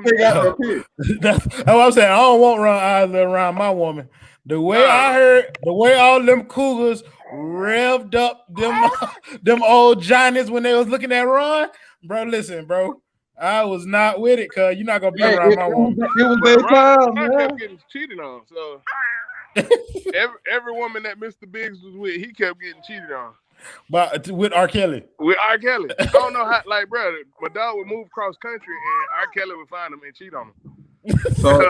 nigga out there pick.
That's what I'm saying. I don't want Ron Isley around my woman. The way I heard, the way all them cougars revved up them old giants when they was looking at Ron, bro. Listen, bro. I was not with it, cuz you're not gonna be around my woman.
It was their time, man.
Kept getting cheated on, so every woman that Mr. Biggs was with, he kept getting cheated on.
But with R. Kelly.
With R. Kelly. I don't know how, like, bro, my dog would move cross country and R. Kelly would find him and cheat on him.
So,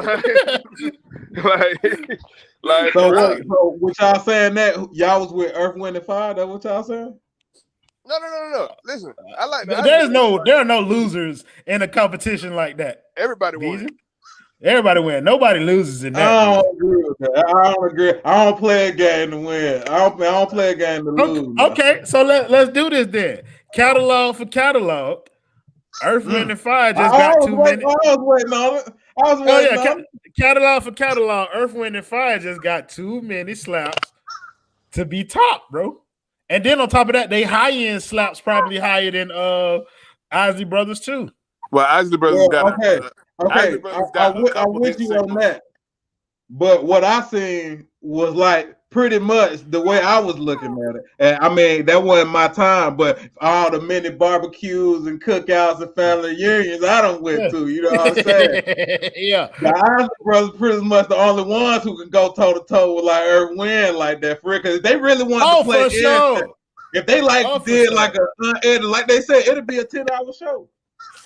so
what y'all saying that y'all was with Earth, Wind, and Fire? That what y'all saying?
No. Listen, I like that.
There are no losers in a competition like that.
Everybody wins.
Everybody wins. Nobody loses in that.
I don't agree with that. I don't agree. I don't play a game to win. I don't play a game to lose.
Okay, so let's do this then. Catalog for catalog. Earth, Wind, and Fire just got 2 minutes.
I was waiting on it.
Catalog for catalog. Earth, Wind, and Fire just got too many slaps to be top, bro. And then on top of that, they high-end slaps probably higher than Isley Brothers too.
Well, Isley Brothers got
okay. I with you on that. But what I seen was like pretty much the way I was looking at it. And I mean, that wasn't my time, but all the many barbecues and cookouts and family reunions I done went to, you know what I'm saying?
Yeah.
The Isley Brothers pretty much the only ones who can go toe to toe with like Earth Wind like that for real. Because they really wanted to play
for sure.
If they like like a like they said, it'll be a 10-hour show.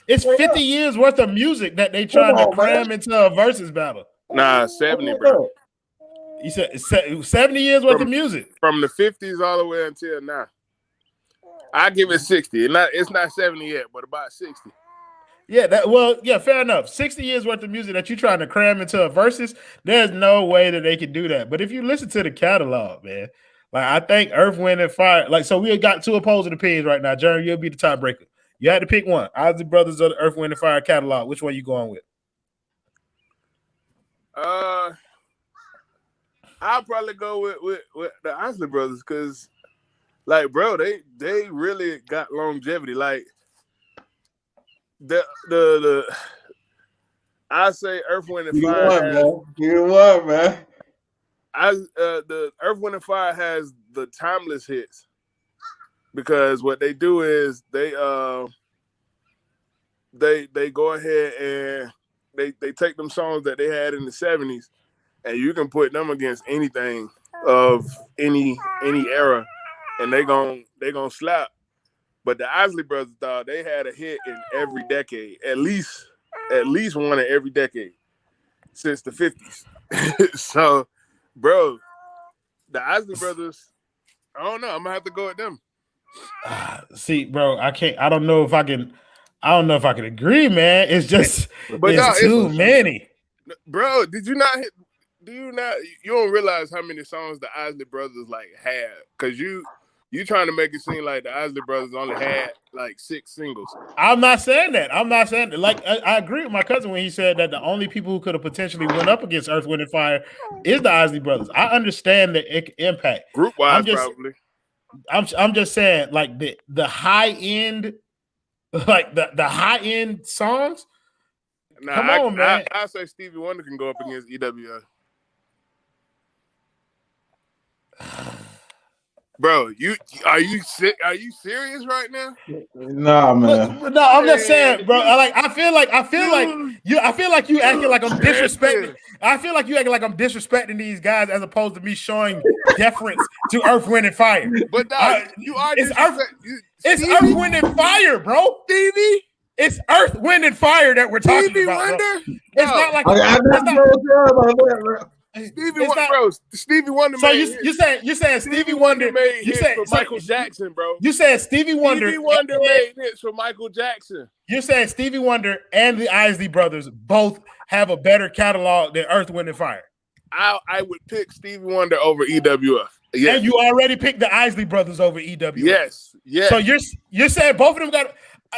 It's 50 years worth of music that they trying to cram into a versus battle.
Nah, 70, bro.
You said 70 years worth of music.
From the 50s all the way until now. I give it 60. It's not 70 yet, but about 60.
Yeah, fair enough. 60 years worth of music that you're trying to cram into a versus, there's no way that they can do that. But if you listen to the catalog, man, like I think Earth, Wind, and Fire, like so we got two opposing opinions right now. Jeremy, you'll be the tiebreaker. You had to pick one. Isley Brothers or the Earth, Wind, and Fire catalog. Which one you going with?
I'll probably go with the Isley Brothers because, like, bro, they really got longevity. Like the I say Earth, Wind, and Fire.
You won, man.
The Earth, Wind, and Fire has the timeless hits because what they do is they go ahead and they take them songs that they had in the 70s. And you can put them against anything of any era, and they gon' slap. But the Isley Brothers, dog, they had a hit in every decade, at least one in every decade since the 50s. So, bro, the Isley Brothers, I don't know. I'm gonna have to go with them.
See, bro, I can't. I don't know if I can agree, man. It's just it's too many.
Bro, you don't realize how many songs the Isley Brothers like had because you trying to make it seem like the Isley Brothers only had like 6 singles.
I'm not saying that. Like I agree with my cousin when he said that the only people who could have potentially went up against Earth, Wind, and Fire is the Isley Brothers. I understand the impact
group wise, probably.
I'm just saying like the high end, like the high end songs.
Nah,
Come on, man.
I say Stevie Wonder can go up against EWF. Bro, are you serious right now?
Nah, man.
Look, no, I'm just saying, bro. I feel like you acting like I'm disrespecting. I feel like you acting like I'm disrespecting these guys as opposed to me showing deference to Earth, Wind, and Fire.
But no, you are disrespecting.
It's Earth, Wind, and Fire, bro.
Stevie.
It's Earth, Wind, and Fire that we're talking
Stevie
about.
Wonder?
Bro. It's not like
Stevie Wonder.
So you saying Stevie Wonder
made hits for Michael Jackson, bro.
You said Stevie Wonder.
Stevie Wonder made hits for Michael Jackson.
You're saying Stevie Wonder and the Isley Brothers both have a better catalog than Earth, Wind, and Fire.
I would pick Stevie Wonder over EWF. Yes.
And you already picked the Isley Brothers over EWF.
Yes.
So you're saying both of them got.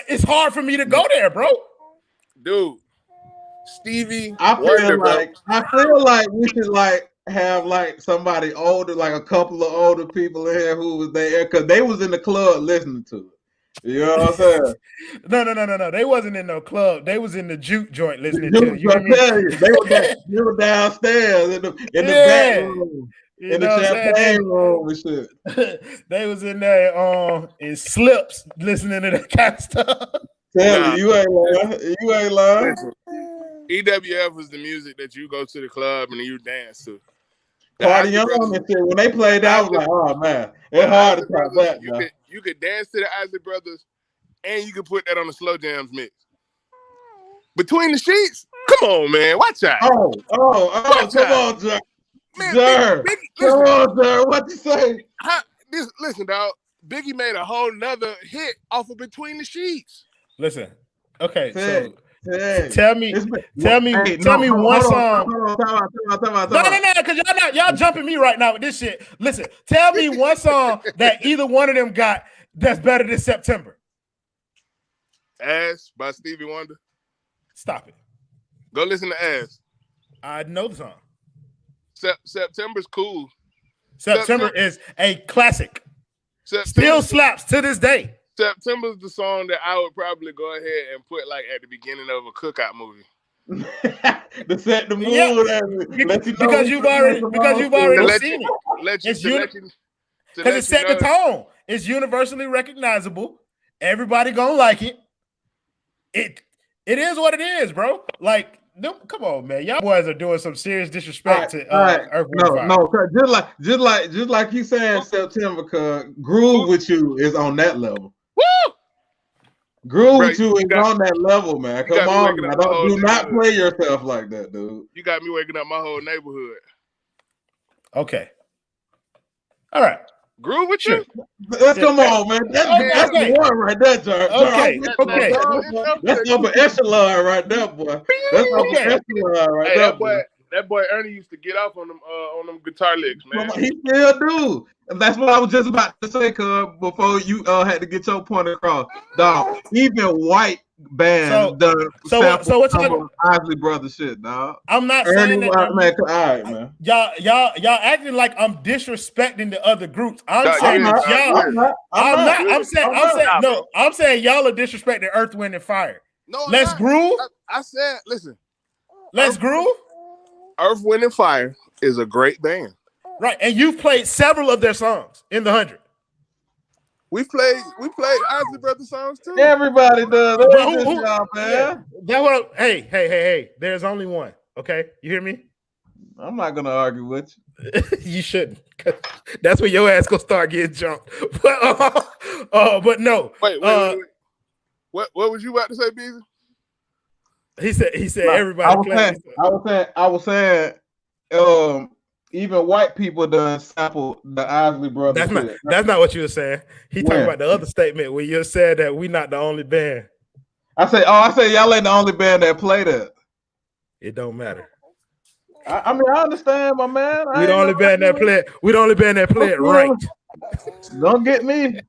It's hard for me to go there, bro.
Dude, Stevie.
I feel like we should have somebody older, like a couple of older people in here who was there because they was in the club listening to it. You know what I'm saying?
No. They wasn't in no club. They was in the juke joint listening to it. You know
they were downstairs in the back room. In the champagne room and shit.
They was in there in slips listening to that kind of stuff.
Tell you ain't lying. You ain't lying.
Listen, EWF was the music that you go to the club and you dance to.
Party on and shit. When they played that, I was like, oh man, it's hard to top that.
You could dance to the Isley Brothers and you could put that on the slow jams mix. Between the Sheets? Come on, man. Watch out.
Come on, Jack. Sir, come on, sir. What you say?
Listen, dog. Biggie made a whole nother hit off of Between the Sheets.
Listen, okay,
so
tell me one song. No, because y'all jumping me right now with this shit. Listen, tell me one song that either one of them got that's better than September.
Ass by Stevie Wonder.
Stop it.
Go listen to Ass.
I know the song.
September's cool.
September is a classic. Still slaps to this day.
September's the song that I would probably go ahead and put like at the beginning of a cookout movie.
To set the mood,
because you've already seen it. Because it set the tone. It's universally recognizable. Everybody gonna like it. It is what it is, bro. Like. No, come on, man! Y'all boys are doing some serious disrespect to Earth, Wind,
No, just like you saying September. Cause Groove with You is on that level.
Woo!
Groove with You is on that level, man. Come on, man. Do not play yourself like that, dude.
You got me waking up my whole neighborhood.
Okay. All right.
Groove with You?
Let's come on, man. That's the one right there, Jar.
Okay.
That's upper echelon right there, boy. That's upper echelon right there, boy.
That boy Ernie used to get off on them guitar licks, man.
He still do. And that's what I was just about to say, cuz before you had to get your point across. Dog, even white bands done
so what's
Isley Brothers shit, dog.
I'm not saying that,
man. All right, man.
Y'all acting like I'm disrespecting the other groups. I'm saying y'all are disrespecting Earth, Wind, and Fire.
No,
let's groove.
I said, listen.
Let's groove.
Earth, Wind, and Fire is a great band.
Right, and you've played several of their songs in the 100.
We played Isley Brothers songs too.
Everybody does.
Hey. There's only one. Okay, you hear me?
I'm not gonna argue with
you. You shouldn't. That's when your ass gonna start getting jumped. But no.
Wait. What was you about to say, Beezy?
He said everybody.
I was saying, even white people done sample the Isley Brothers.
That's not what you were saying. He talking about the other statement where you said that we not the only band.
I say y'all ain't the only band that play that.
It don't matter.
I mean, I understand, my man.
We the only band that play it right.
Don't get me.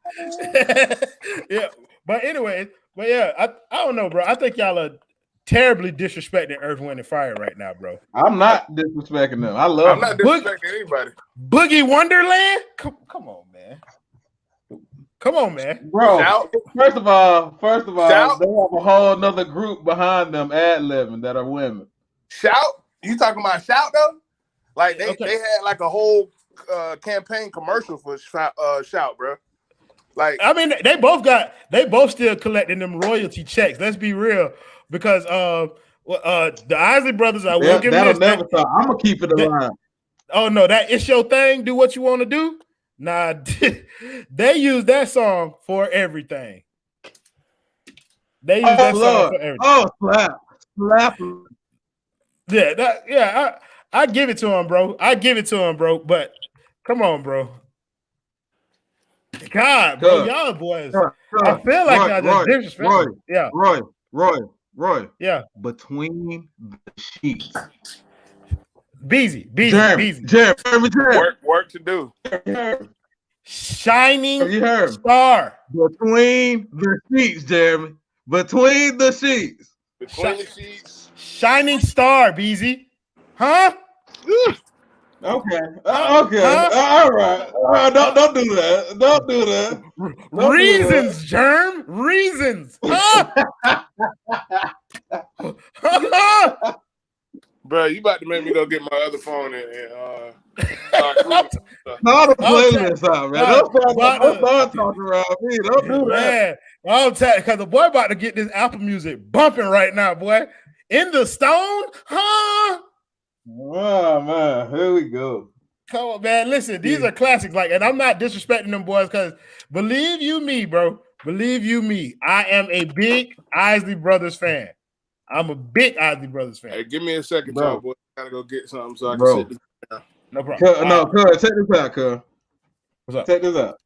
Yeah, but anyway, I don't know, bro. I think y'all are terribly disrespecting Earth, Wind, and Fire right now, bro.
I'm not disrespecting them. I'm
not disrespecting anybody.
Boogie Wonderland? Come on, man. Come on, man.
Bro,
Shout.
first of all,
Shout.
they have a whole nother group behind them ad-libbing that are women.
Shout. You talking about Shout though? Like they had like a whole campaign commercial for Shout, bro. Like
I mean, they both still collecting them royalty checks. Let's be real, because the Isley Brothers, I will give them this.
Never stop. I'm gonna keep it alive.
Oh no, that it's your thing. Do what you want to do. Nah, they use that song for everything. They use that song for everything.
Oh, slap.
Yeah, I give it to him, bro. But come on, bro. God, bro, y'all boys. I feel like y'all just disrespectful. Yeah,
Roy.
Yeah.
Between the sheets.
Beezy.
Work to do.
Shining
Have you heard?
Star.
Between the sheets, Jeremy. Between the sheets.
Between the sheets.
Shining Star, Beezy. Huh?
Okay. All right. Don't do that. Don't do that.
Reasons, Germ. Reasons.
Bro, you about to make me go get my other phone and
Call the playlist out, man. Don't start talking around me. Don't do that.
I'm telling you, because the boy about to get this Apple Music bumping right now, boy. In the Stone, huh?
Oh, man. Here we go.
Come on, man. Listen, these are classics. Like, and I'm not disrespecting them boys, because believe you me, bro. Believe you me, I am a big Isley Brothers fan. I'm a big Isley Brothers fan.
Hey, give me a second,
bro.
boy. I gotta go get something so I can sit this down.
No problem.
Cuz, check this out, cuz.
What's up?
Check this out.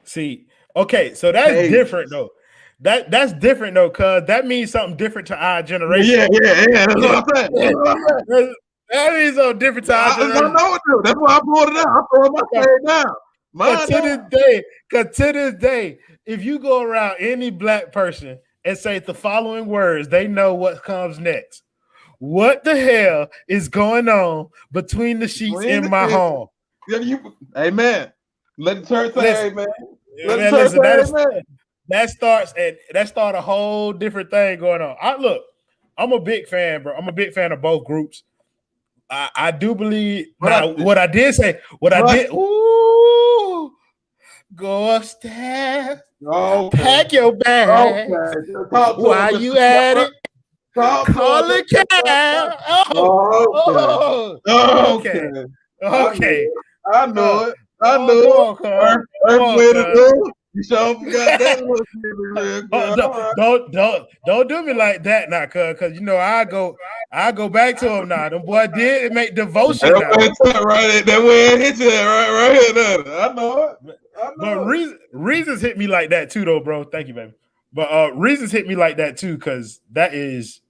See, okay, so that's different though. That's different though, cuz that means something different to our generation.
Yeah. That's what I'm saying.
That means something different to our generation.
I know it do. That's why I pulled it out. I pulled my thing down.
Because to this day, if you go around any black person and say the following words, they know what comes next. What the hell is going on between the sheets in my home?
Amen. Let the church say amen.
That starts a whole different thing going on. I'm a big fan, bro. I'm a big fan of both groups. I do believe what I did. Ooh, go upstairs.
Okay.
Pack your bag.
Okay.
While you at it, call a cab. Okay.
I know it. You sure forgot that.
Don't do me like that now, cause you know I go back to him now. Them boy did make devotion now.
Right, that way it hit you right here. I know it.
But reasons hit me like that too, though, bro. Thank you, baby. But reasons hit me like that too, cause that is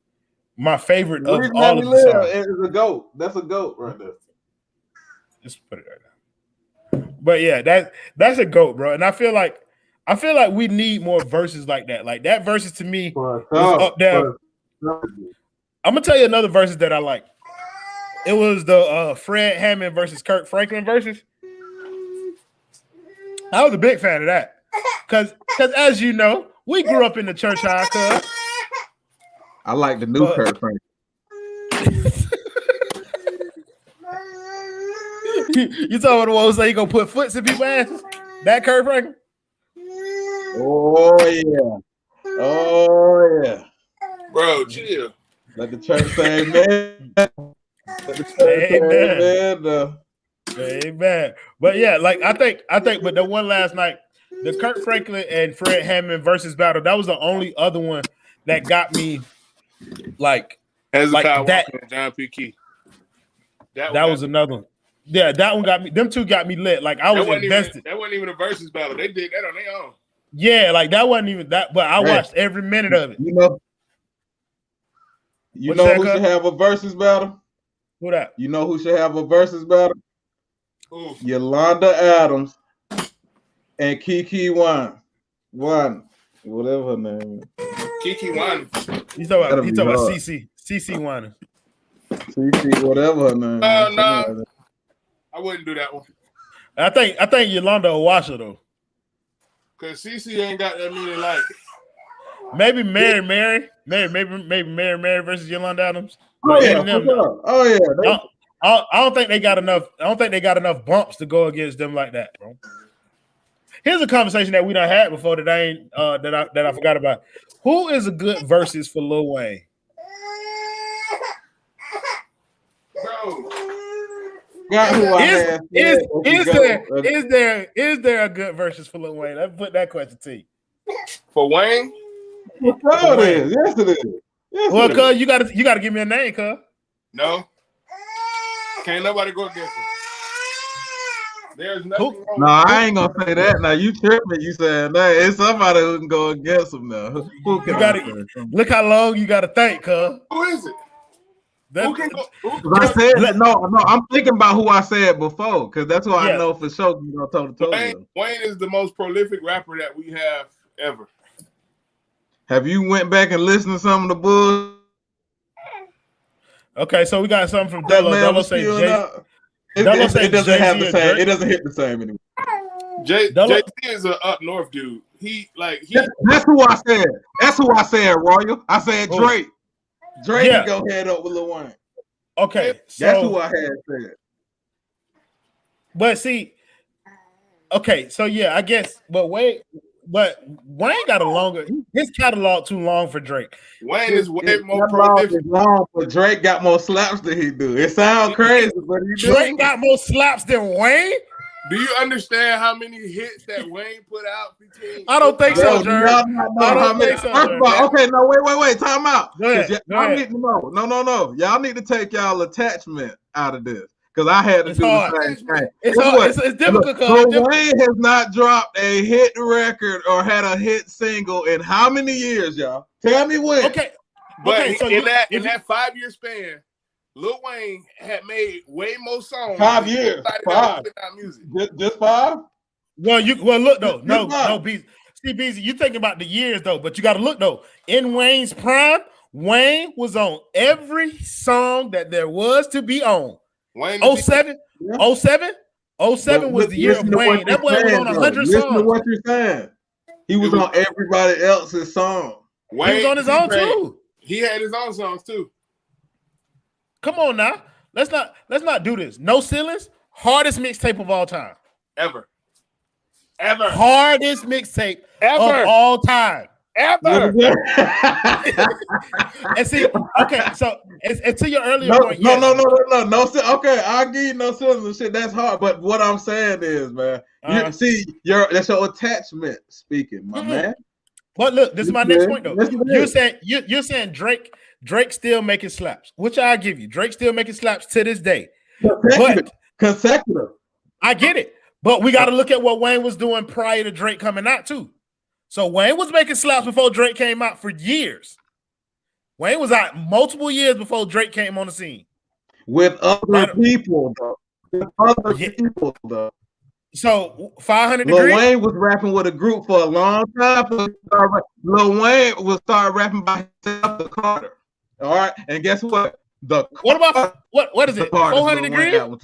my favorite of all of the songs.
It's a goat. That's a goat right there.
Just put it right now. But yeah, that's a goat, bro. And I feel like we need more verses like that. Like that verses to me was up there. I'm gonna tell you another verses that I like. It was the Fred Hammond versus Kirk Franklin verses. I was a big fan of that. Cause as you know, we grew up in the church high club.
I like the new Kirk Franklin.
You talking about the one who say you gonna put foots in people's asses? That Kirk Franklin?
Oh yeah.
Bro, chill.
Let the church say amen.
Amen. But yeah, like I think, but the one last night, the Kirk Franklin and Fred Hammond versus battle, that was the only other one that got me like that.
John P. Key.
That was another one. Yeah, that one got me. Them two got me lit. Like I was invested.
That wasn't even a versus battle. They did that on their own.
Yeah, like that wasn't even that. But I watched every minute of it.
You know who should have a versus battle?
Who that?
You know who should have a versus battle?
Ooh.
Yolanda Adams and Kiki Wine, whatever her name is.
Kiki Wine.
You talking about CC Wine.
CC, whatever her name.
No. I wouldn't do that one.
I think Yolanda will watch her though.
Cause CC ain't got that many likes.
Maybe Mary versus Yolanda Adams.
Oh yeah, oh yeah.
I don't think they got enough. I don't think they got enough bumps to go against them like that, bro. Here's a conversation that we done had before that I ain't that I forgot about. Who is a good versus for Lil Wayne?
Bro.
Is there a good versus for Lil Wayne? Let's put that question to you.
For Wayne?
For Wayne. Yes, it is. Yes,
well, cuz you gotta give me a name, cuz.
No. Can't nobody go against him. There's nothing wrong.
No, I ain't gonna say that. Now you tripping, you saying that. It's somebody who can go against him now. Who can
look how long you gotta think, cuz.
Who is it?
I said no, I'm thinking about who I said before, because that's what I know for sure. You know,
Wayne is the most prolific rapper that we have ever.
Have you went back and listened to some of the books?
Okay, so we got something from Dello. Dello say
it doesn't have the same. It doesn't hit the same anymore.
Jay-Z is an up north dude.
That's who I said. That's who I said, Royal. I said Drake. Drake can go head up with Lil Wayne.
Okay,
that's who I had said.
But see, okay, so yeah, I guess, but Wayne got a longer. His catalog too long for Drake.
Wayne is way more prolific.
Long, but Drake got more slaps than he do. It sounds crazy, but
Drake got more slaps than Wayne.
Do you understand how many hits that Wayne put out between?
I don't think so, Jerry. I don't think so.
First of all, okay, no, wait, time out.
Go ahead.
Need to know. No. Y'all need to take y'all attachment out of this. Because I had to do the same thing.
It's difficult.
Lil Wayne has not dropped a hit record or had a hit single in how many years, y'all? Tell me when.
But so in that 5-year span, Lil Wayne had made way more songs.
5 years. 5.
Music.
Just 5?
Well, look though. No, Beezy. See, Beezy, you thinking about the years though, but you got to look though. In Wayne's prime, Wayne was on every song that there was to be on. 07 was the year of Wayne. That boy was on 100 songs.
Listen to what you're saying. He was on everybody else's song.
Wayne, he was on his own too.
He had his own songs too.
Come on now. Let's not do this. No Ceilings, hardest mixtape of all time.
Ever.
Hardest mixtape of all time.
Ever.
And see, okay, so it's to your earlier point.
No. Okay, I'll give you No Ceilings and shit. That's hard. But what I'm saying is, man, that's your attachment speaking, my man.
But look, this is my next point though. You're saying Drake still making slaps, which I give you. Drake still making slaps to this day.
Consecutive.
I get it. But we got to look at what Wayne was doing prior to Drake coming out too. So Wayne was making slaps before Drake came out for years. Wayne was out multiple years before Drake came on the scene.
With other people, though.
So 500
Lil
Degrees?
Wayne was rapping with a group for a long time. Lil Wayne will start rapping by himself, the Carter. All right, and guess what?
What about what is it? 400 Degrees?
No,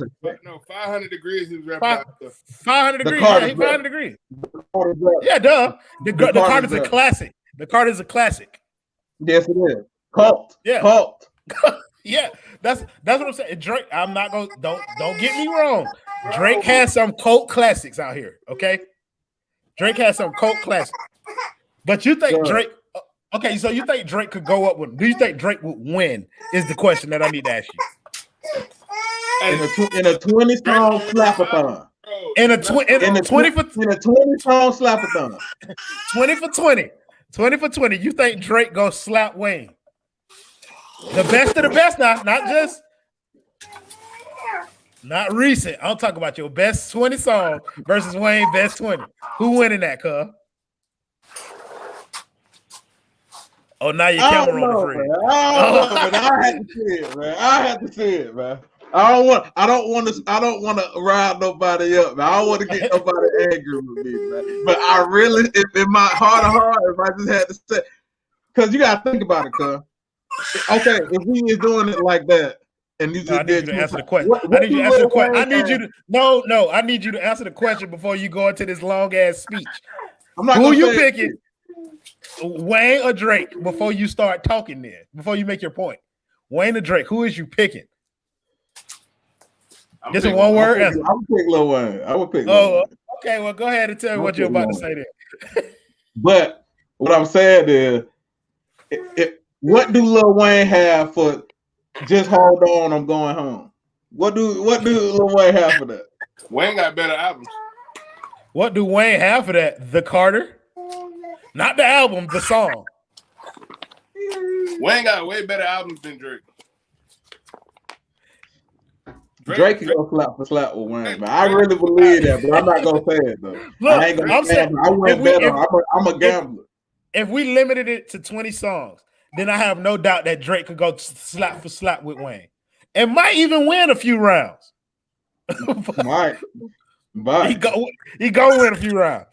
500 Degrees. He was rapping
500 Degrees. Yeah, 500 Degrees. Yeah, duh. The Carter's a classic. The Carter's a classic.
Yes, it is. Cult.
Yeah.
Cult.
Yeah, that's what I'm saying. Drake, I'm not gonna don't get me wrong. Drake has some cult classics out here. Okay, Drake has some cult classics. But you think Drake? Okay, so you think Drake could go up with? Do you think Drake would win? Is the question that I need to ask you.
In a 20-song slapathon.
In a
20-song slapathon.
20 for 20. 20 for 20. You think Drake gonna slap Wayne? The best of the best now, not recent. I'm talking about your best 20 song versus Wayne best 20. Who winning that, cuz? Oh, now your camera on the free.
I had to see it, man. I don't want to rile nobody up, man. I don't want to get nobody angry with me, man. But I really, if my heart of heart, if I just had to say, because you gotta think about it, cuz. Okay, if he is doing it like that, and you
No, I
just
need you
did
to
two
answer the
songs.
question.
What
I need you to
do
answer the
Lil
question. I
Wayne
need you
have?
to no. I need you to answer the question before you go into this long ass speech.
I'm not
Who
gonna
you
say
picking, Wayne or Drake? Before you start talking, there, before you make your point, Wayne or Drake? Who is you picking? This is one word answer.
I would pick Lil Wayne. I would pick Lil
Oh,
Wayne.
okay. Well, go ahead and tell me
I
what
would
you're
pick
about
Lil
to
Wayne.
say there.
But what I'm saying is, what do Lil Wayne have for just hold on, I'm going home? What do Lil Wayne have for that?
Wayne got better albums.
What do Wayne have for that? The Carter, not the album, the song.
Wayne got way better albums than Drake.
Drake can go slap for slap with Wayne, man. I really believe that, but I'm not gonna say it though.
Look,
I ain't gonna
I'm saying,
I wouldn't bet on. I'm a gambler.
If we limited it to 20 songs, then I have no doubt that Drake could go slap for slap with Wayne and might even win a few rounds.
Might.
He go win a few rounds.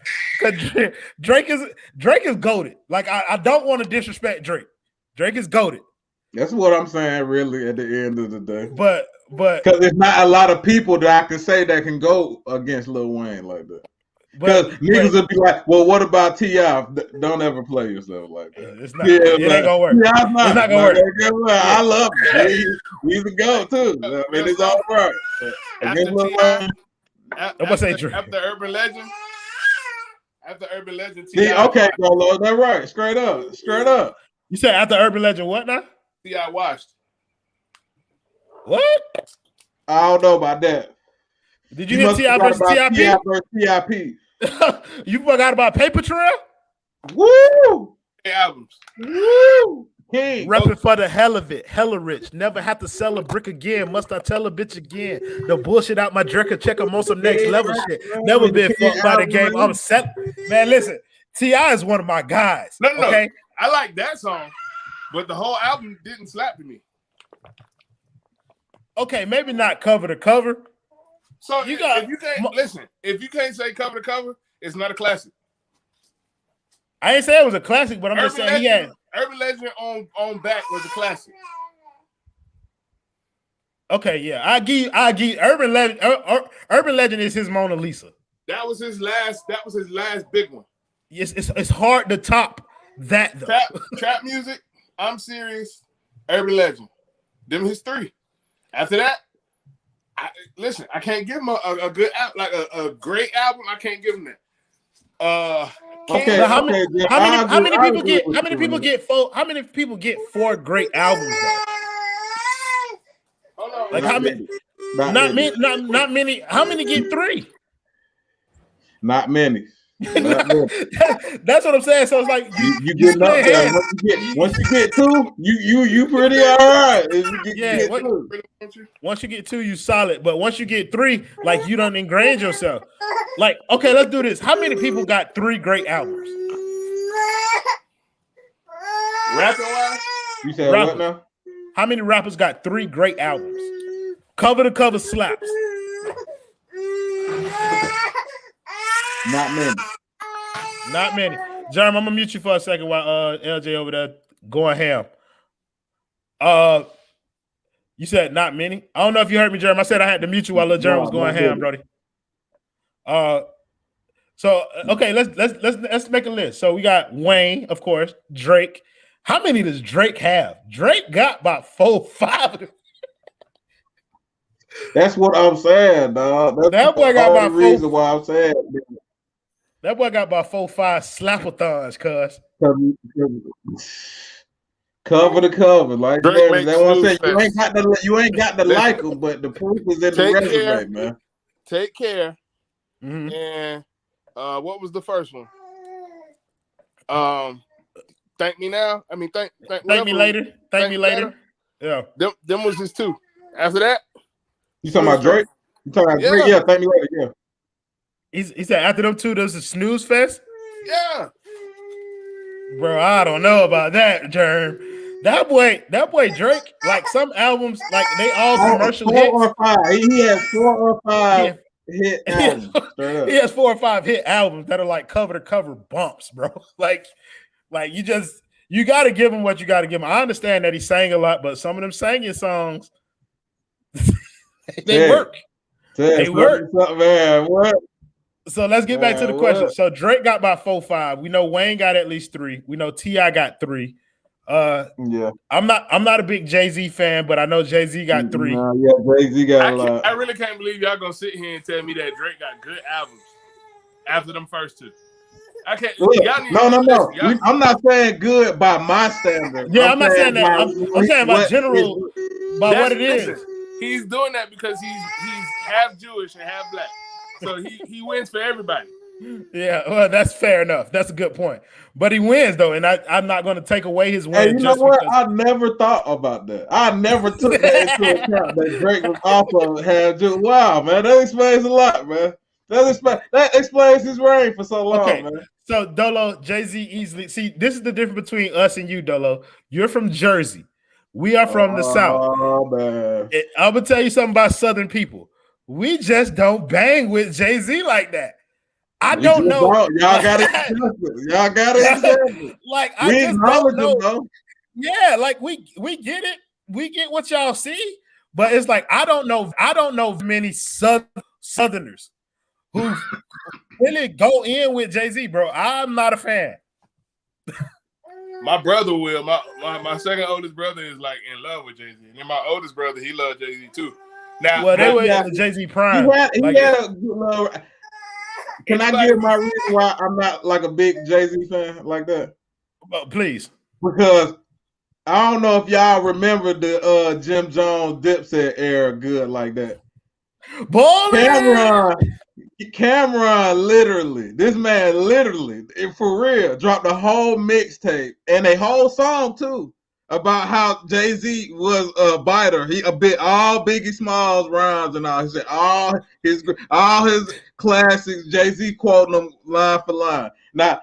Drake is goated. Like I don't want to disrespect Drake. Drake is goated.
That's what I'm saying, really, at the end of the day.
But
because there's not a lot of people that I can say that can go against Lil Wayne like that. Because niggas will be like, well, what about T.I.? Don't ever play yourself like that.
It's not. It ain't gonna work. It's not gonna work.
I love him. He's a go too. I mean, it's all right. Against Lil Wayne.
After Urban Legend. After Urban Legend, T.I.
Okay, Lord, that's right. Straight up.
You said after Urban Legend, what now?
T.I. watched.
What?
I don't know about that.
Did you hear T.I. versus
T.I.P.?
You forgot about Paper Trail?
Woo!
Albums.
Woo! King.
Repping for the hell of it. Hella rich. Never have to sell a brick again. Must I tell a bitch again? The bullshit out my drinker. Check them on some next level shit. Never been fucked by the game. I'm set. Man, listen. T.I. is one of my guys.
No.
Okay?
I like that song, but the whole album didn't slap to me.
Okay, maybe not cover to cover.
So if you can't say cover to cover, it's not a classic.
I ain't say it was a classic, but I'm just saying he had
Urban Legend on back was a classic.
Okay, yeah, I give Urban Legend. Urban Legend is his Mona Lisa.
That was his last big one.
It's hard to top that though.
Trap music. I'm serious. Urban Legend. Them his three. After that, I can't give him a good like a great album. I can't give him that.
How many people get four great albums though?
Hold on.
Like how many? Not many. How many get three?
Not many.
That's what I'm saying. So it's like
you get up there. Once you get two, you pretty all right.
Once you get two, you solid. But once you get three, like you done ingrained yourself. Like, okay, let's do this. How many people got three great albums?
Rapping wise?
You said what now?
How many rappers got three great albums? Cover to cover slaps.
Not many.
Not many. Jerm, I'm gonna mute you for a second while LJ over there going ham. You said not many. I don't know if you heard me, Jerm. I said I had to mute you while little Jerm was going ham, Brody. So okay, let's make a list. So we got Wayne, of course, Drake. How many does Drake have? Drake got about 4, 5.
That's what I'm saying, dog. That's
boy got about 4.
Reason why I'm saying
that boy got about 4, 5 slapathons, cuz.
Cover to cover, like
Drake
that one say you ain't got the like them, but the proof is in the resume, man.
Take care.
Mm-hmm.
And what was the first one? Thank me now. I mean, thank
me later. Thank me later. Yeah.
Them was his two. After that,
you talking about Drake? You talking about Drake? Yeah, thank me later. Yeah.
He said after them two, there's a snooze fest.
Yeah.
Bro, I don't know about that, Jerm. That boy Drake, like some albums, like they all commercial hits.
4 or 5. He has 4 or 5 hit albums.
He has 4 or 5 hit albums that are like cover to cover bumps, bro. Like you got to give him what you got to give him. I understand that he sang a lot, but some of them singing songs, They work. They work.
Man, what?
So let's get back to the question. So Drake got about 4-5. We know Wayne got at least 3. We know T.I. got 3.
Yeah.
I'm not a big Jay-Z fan, but I know Jay-Z got 3.
Yeah, Jay-Z got a lot.
I really can't believe y'all gonna sit here and tell me that Drake got good albums after them first 2. I can't.
No. I'm not saying good by my standards.
Yeah, I'm not saying that. I'm saying about general, by what it is.
He's doing that because he's half Jewish and half black, so he wins for everybody.
Yeah, well, that's fair enough. That's a good point. But he wins though, and I'm not going to take away his win.
Hey, you know what? I never thought about that. I never took that into account that Drake was also half Jewish. Wow, man, that explains a lot, man. That explains his reign for so long, man.
So Dolo, Jay-Z easily see. This is the difference between us and you, Dolo. You're from Jersey. We are from the South.
Man.
I'm gonna tell you something about Southern people. We just don't bang with Jay-Z like that. I don't know.
Y'all got it. Y'all got it.
Like I just don't know. Yeah, like we get it. We get what y'all see, but it's like I don't know many Southerners who really go in with Jay-Z, bro. I'm not a fan.
My brother will. My second oldest brother is like in love with Jay-Z. And then my oldest brother, he loves Jay-Z too. Now,
well, they were in the Jay-Z prime.
He had a good love. Can I give my reason why I'm not like a big Jay-Z fan like that?
Well, please. Because
I don't know if y'all remember the Jim Jones Dipset era good like that. Cameron literally, this man literally, for real, dropped a whole mixtape and a whole song too about how Jay-Z was a biter. He a bit all Biggie Smalls rhymes and all. He said all his classics. Jay-Z quoting them line for line. Now,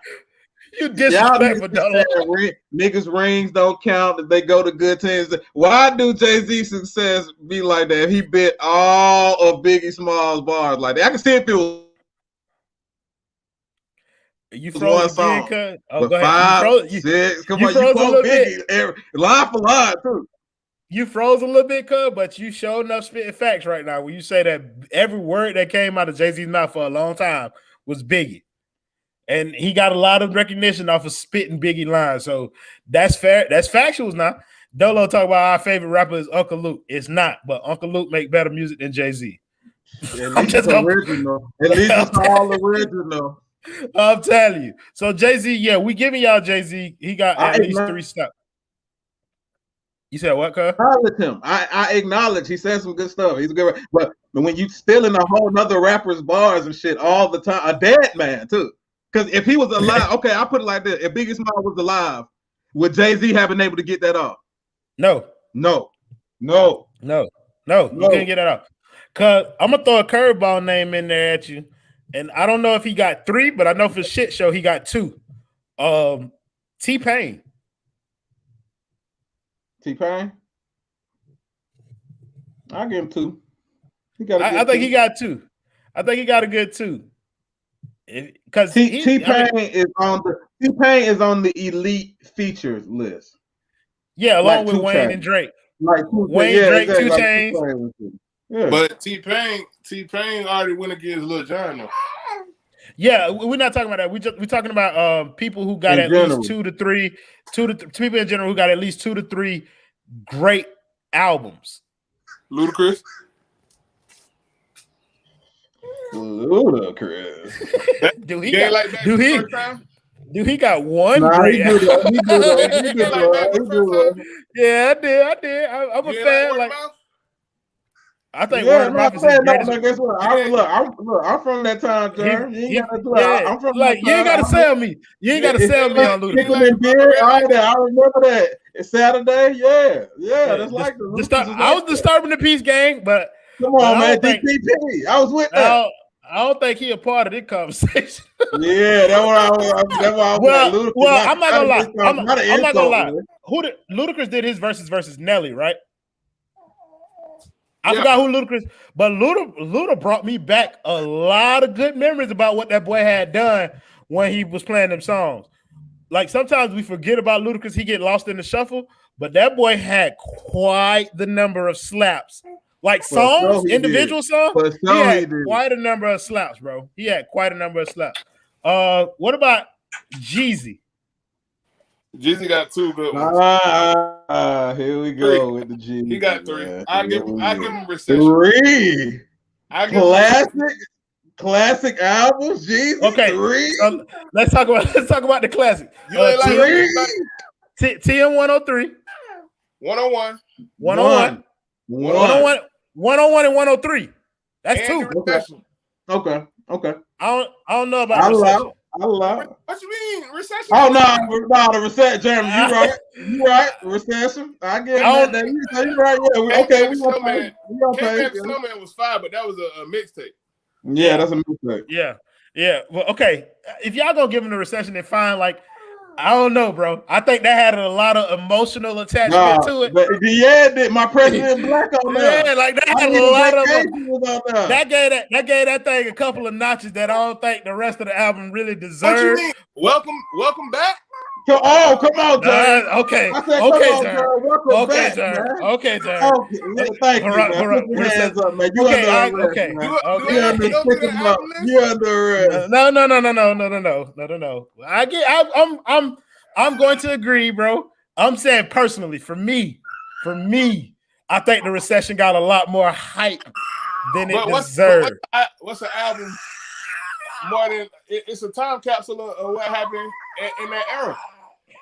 you disrespectful,
niggas rings don't count if they go to good teams. Why do Jay-Z success be like that? He bit all of Biggie Smalls bars like that. I can see if it was.
You froze again, cuz.
Oh, go ahead. 5, 6. Come on, you quote Biggie line for line too.
You froze a little bit, cuz, but you showed enough spitting facts right now when you say that every word that came out of Jay-Z's mouth for a long time was Biggie. And he got a lot of recognition off of spitting Biggie lines. So that's fair. That's factuals now. Dolo talk about our favorite rapper is Uncle Luke. It's not, but Uncle Luke make better music than Jay-Z.
At least it's original. At least it's all original.
I'm telling you. So Jay-Z, yeah, we giving y'all Jay-Z. He got at least 3 steps. You said what, cuz?
I acknowledge he said some good stuff. He's a good rapper. But when you stealing a whole nother rapper's bars and shit all the time, a dead man too. Because if he was alive, okay, I'll put it like this. If Biggie Smalls was alive, would Jay-Z have been able to get that off?
No.
You
couldn't get that off. Because I'm going to throw a curveball name in there at you. And I don't know if he got 3, but I know for shit show he got 2. T-Pain.
T-Pain? I'll give him 2.
I think he got 2. I think he got a good 2. Because
T-Pain is on the elite features list.
Yeah, along with Wayne and Drake. Wayne, Drake,
exactly,
2 Chainz.
Yeah.
But T-Pain already went against Lil Jon though.
Yeah, we're not talking about that. We're talking about people who got at least 2 to 3, people in general who got at least 2 to 3 great albums.
Ludacris.
Do he got 1?
Nah, he do that.
Yeah, I did. I'm a fan. Like, I think word of mouth is his greatest.
Guess what? I'm from that time, Jerry. I'm from
like you ain't gotta sell me. You ain't gotta sell me on Ludacris.
I remember that. It's Saturday. Yeah. That's like
I was disturbing the peace gang, but
come on, man. DPP. I was with that.
I don't think he a part of this conversation.
Yeah, that's what I was.
Well, I'm not gonna lie. I'm not gonna lie. Ludacris did his versus Nelly, right? I forgot who Ludacris, but Luda brought me back a lot of good memories about what that boy had done when he was playing them songs. Like sometimes we forget about Ludacris, he get lost in the shuffle, but that boy had quite the number of slaps Like
For sure
songs,
he
individual songs.
For
He
sure he
had
did.
quite a number of slaps, bro. He had quite a number of slaps. What about Jeezy?
Jeezy got 2 good ones.
Here we go
3.
with the G.
He got 3.
Man.
I give him recession.
3.
I give him
Classic albums, Jeezy.
Okay,
3.
let's talk about the classic.
You ain't like
3.
TM 103,
101,
101, 101, 101, and 103. That's
and
2.
the recession.
Okay.
I don't know about recession.
I love.
What you mean recession?
Oh no, the recession, Jeremy. You right. Recession. I get that. You right. Yeah. Okay. We
Snowman. Snowman was 5, but that was a mixtape.
Yeah, that's a mistake.
Yeah. Well, okay. If y'all gonna give him the recession, then fine. Like, I don't know, bro. I think that had a lot of emotional attachment to it.
But did my president black on that?
Yeah, like that had a lot of that gave that thing a couple of notches that I don't think the rest of the album really deserved.
What you mean? Welcome back.
Come on, John.
Okay,
John.
Okay, John.
Thank you, man. Put your hands up, man. You under arrest.
No. I'm going to agree, bro. I'm saying personally, for me, I think the recession got a lot more hype than it deserved.
What's an album more than it's a time capsule of what happened in that era?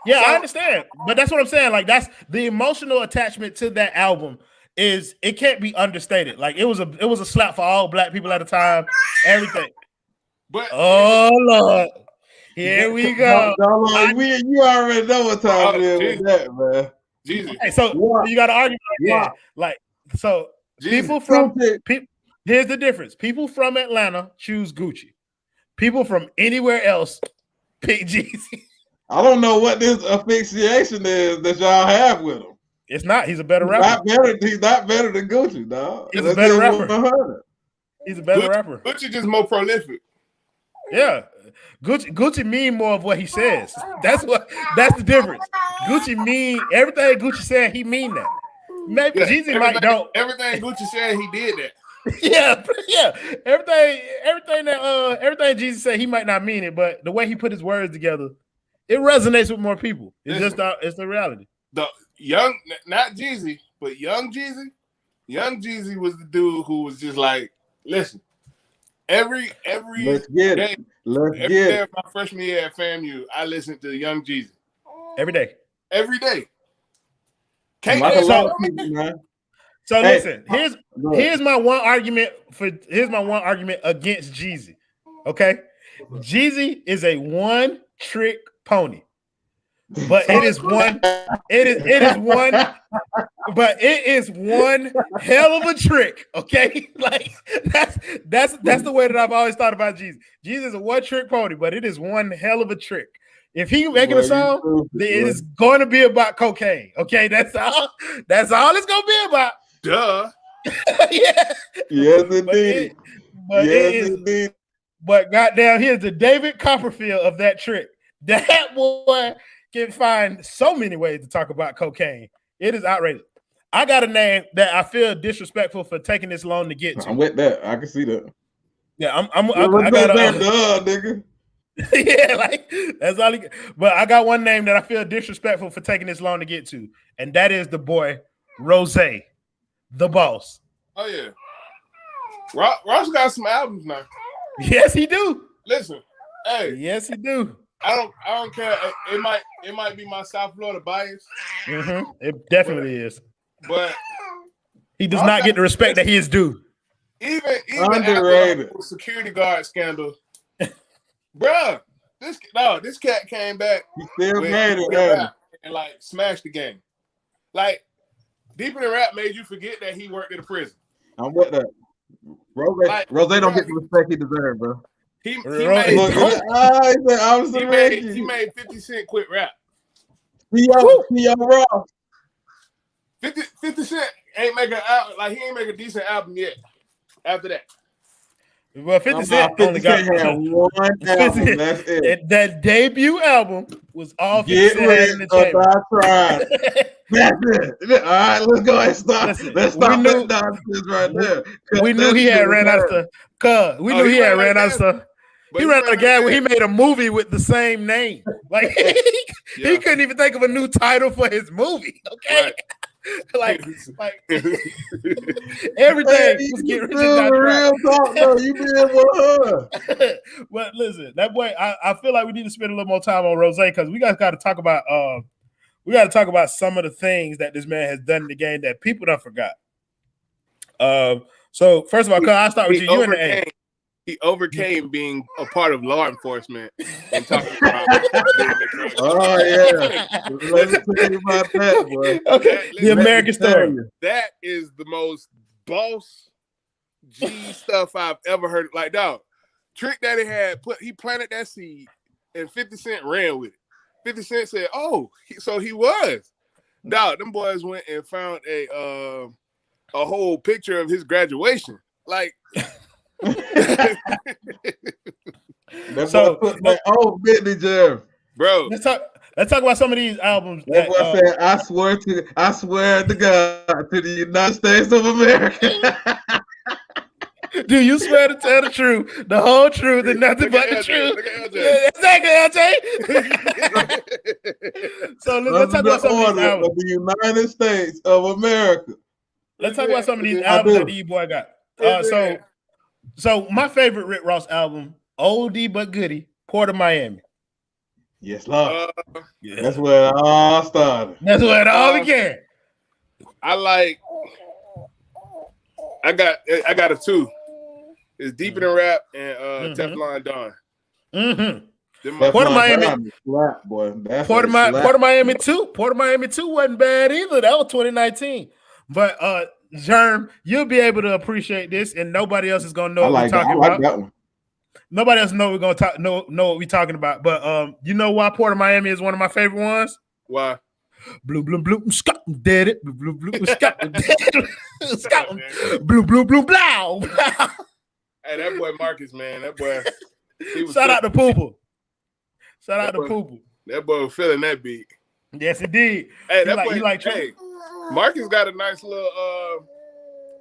Yeah, I understand, but that's what I'm saying. Like, that's the emotional attachment to that album. It can't be understated. Like, it was a slap for all black people at the time. Everything.
But
oh Lord, here we go.
You already know what time it is with that, man.
Jesus.
Hey, so you got to argue again. Like, so people from here's the difference. People from Atlanta choose Gucci. People from anywhere else pick Jeezy.
I don't know what this asphyxiation is that y'all have with him.
It's not. He's a better rapper.
He's not better than Gucci, dog.
He's a better rapper. He's a better rapper.
Gucci just more prolific.
Yeah. Gucci mean more of what he says. That's the difference. Gucci mean everything Gucci said, he mean that. Maybe Jeezy might don't.
Everything Gucci said, he did that.
Yeah. Everything Jeezy said, he might not mean it, but the way he put his words together, it resonates with more people. It's it's the reality.
The young, not Jeezy, but young Jeezy. Young Jeezy was the dude who was just like, listen, every day of my freshman year at FAMU, I listened to Young Jeezy.
Every day. So listen, here's my one argument against Jeezy. Okay, Jeezy is a one-trick pony, but it is one hell of a trick. Okay, like that's the way that I've always thought about Jeezy. Jeezy is a one-trick pony, but it is one hell of a trick. If he making a song, it is going to be about cocaine. Okay, that's all it's going to be about.
Duh.
Yeah.
Yes, indeed. Indeed.
But goddamn, here's the David Copperfield of that trick. That boy can find so many ways to talk about cocaine. It is outrageous. I got a name that I feel disrespectful for taking this long to get to.
I'm with that. I can see that.
Yeah, I got
nigga.
Yeah, like that's all. But I got one name that I feel disrespectful for taking this long to get to, and that is the boy Rose, the boss.
Oh yeah, Ross got some albums now.
Yes, he do.
Listen, hey.
Yes, he do.
I don't care. It might be my South Florida bias.
Mm-hmm. It definitely is.
But
he does not get the respect that he is due.
Even after the security guard scandal, bruh, this cat came back.
He still made it
and like smashed the game. Like Deeper Than Rap made you forget that he worked at a prison.
I'm with that. Rose don't get the respect he deserves, bro.
He made 50 Cent quit rap.
P.O. Ross.
50 Cent ain't make an album, like he ain't make a decent album yet. After that,
Well, 50 Cent only got
had one album. That's it.
That debut album was all 50
Get
Cent had in the chamber.
I tried. That's it. All right, let's go ahead and stop.
Listen,
let's stop that nonsense right there.
We knew he had ran out of stuff. Cuz we knew he had ran out of stuff. He ran out of gas when he made a movie with the same name. Like he couldn't even think of a new title for his movie. Okay. Right. like everything was getting rich and real talk, though. You being with her. But listen, that boy, I feel like we need to spend a little more time on Rose because we got to talk about some of the things that this man has done in the game that people don't forgot. So first of all, I'll start with you. You in the A.
He overcame being a part of law enforcement and talking about
oh yeah. Let me tell you about that, boy.
Okay. The American story.
That is the most boss G stuff I've ever heard. Like, dog, Trick Daddy he planted that seed and 50 Cent ran with it. 50 Cent said, "Oh, so he was." Dog, them boys went and found a whole picture of his graduation. Like
so put my old Bentley Jerry.
Bro.
Let's talk about some of these albums.
That's what I said. I swear to God, to the United States of America.
Do you swear to tell the truth, the whole truth, and nothing but the truth? Exactly, LJ. So let's talk about some of these albums.
Of the United States of America.
Let's talk about some of these albums that the boy got. So my favorite Rick Ross album, Oldie But Goodie, Port of Miami.
Yes, Lord. That's where it all started.
That's where it all began.
I got a two. It's Deeper Than Rap and Teflon Don.
Mm-hmm. Port of Miami.
Slap, boy.
Port of Miami 2. Port of Miami 2 wasn't bad either. That was 2019. But Germ, you'll be able to appreciate this, and nobody else is gonna know what we're talking about. That one. Nobody else know know what we're talking about. But you know why Port of Miami is one of my favorite ones?
Why?
Blue, blue, blue, Scott did it. Blue, blue, blue, Scott did it. Scott, blue, blue, blue, blow.
Hey, that boy Marcus, man. That boy.
Shout out to Poople. Shout out to Poople.
That boy was feeling that beat.
Yes, he did.
Hey, that boy. Hey, Marcus got a nice little.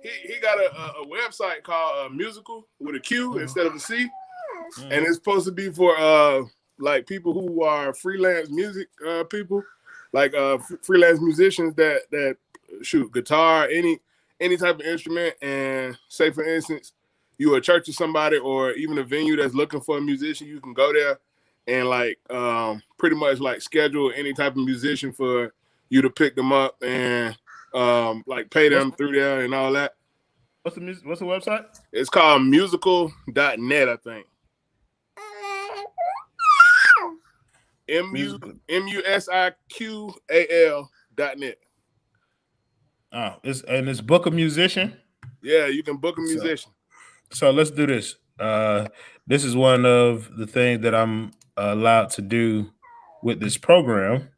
He got a website called Musical with a Q instead of a C, and it's supposed to be for like people who are freelance music people, like freelance musicians that shoot guitar, any type of instrument, and say for instance, you a church or somebody, or even a venue that's looking for a musician, you can go there and like pretty much like schedule any type of musician for you to pick them up and like pay them through there and all that.
What's the website?
It's called musical.net, I think. musical.net.
Oh, it's book a musician.
Yeah, you can book a musician.
So let's do this. This is one of the things that I'm allowed to do with this program.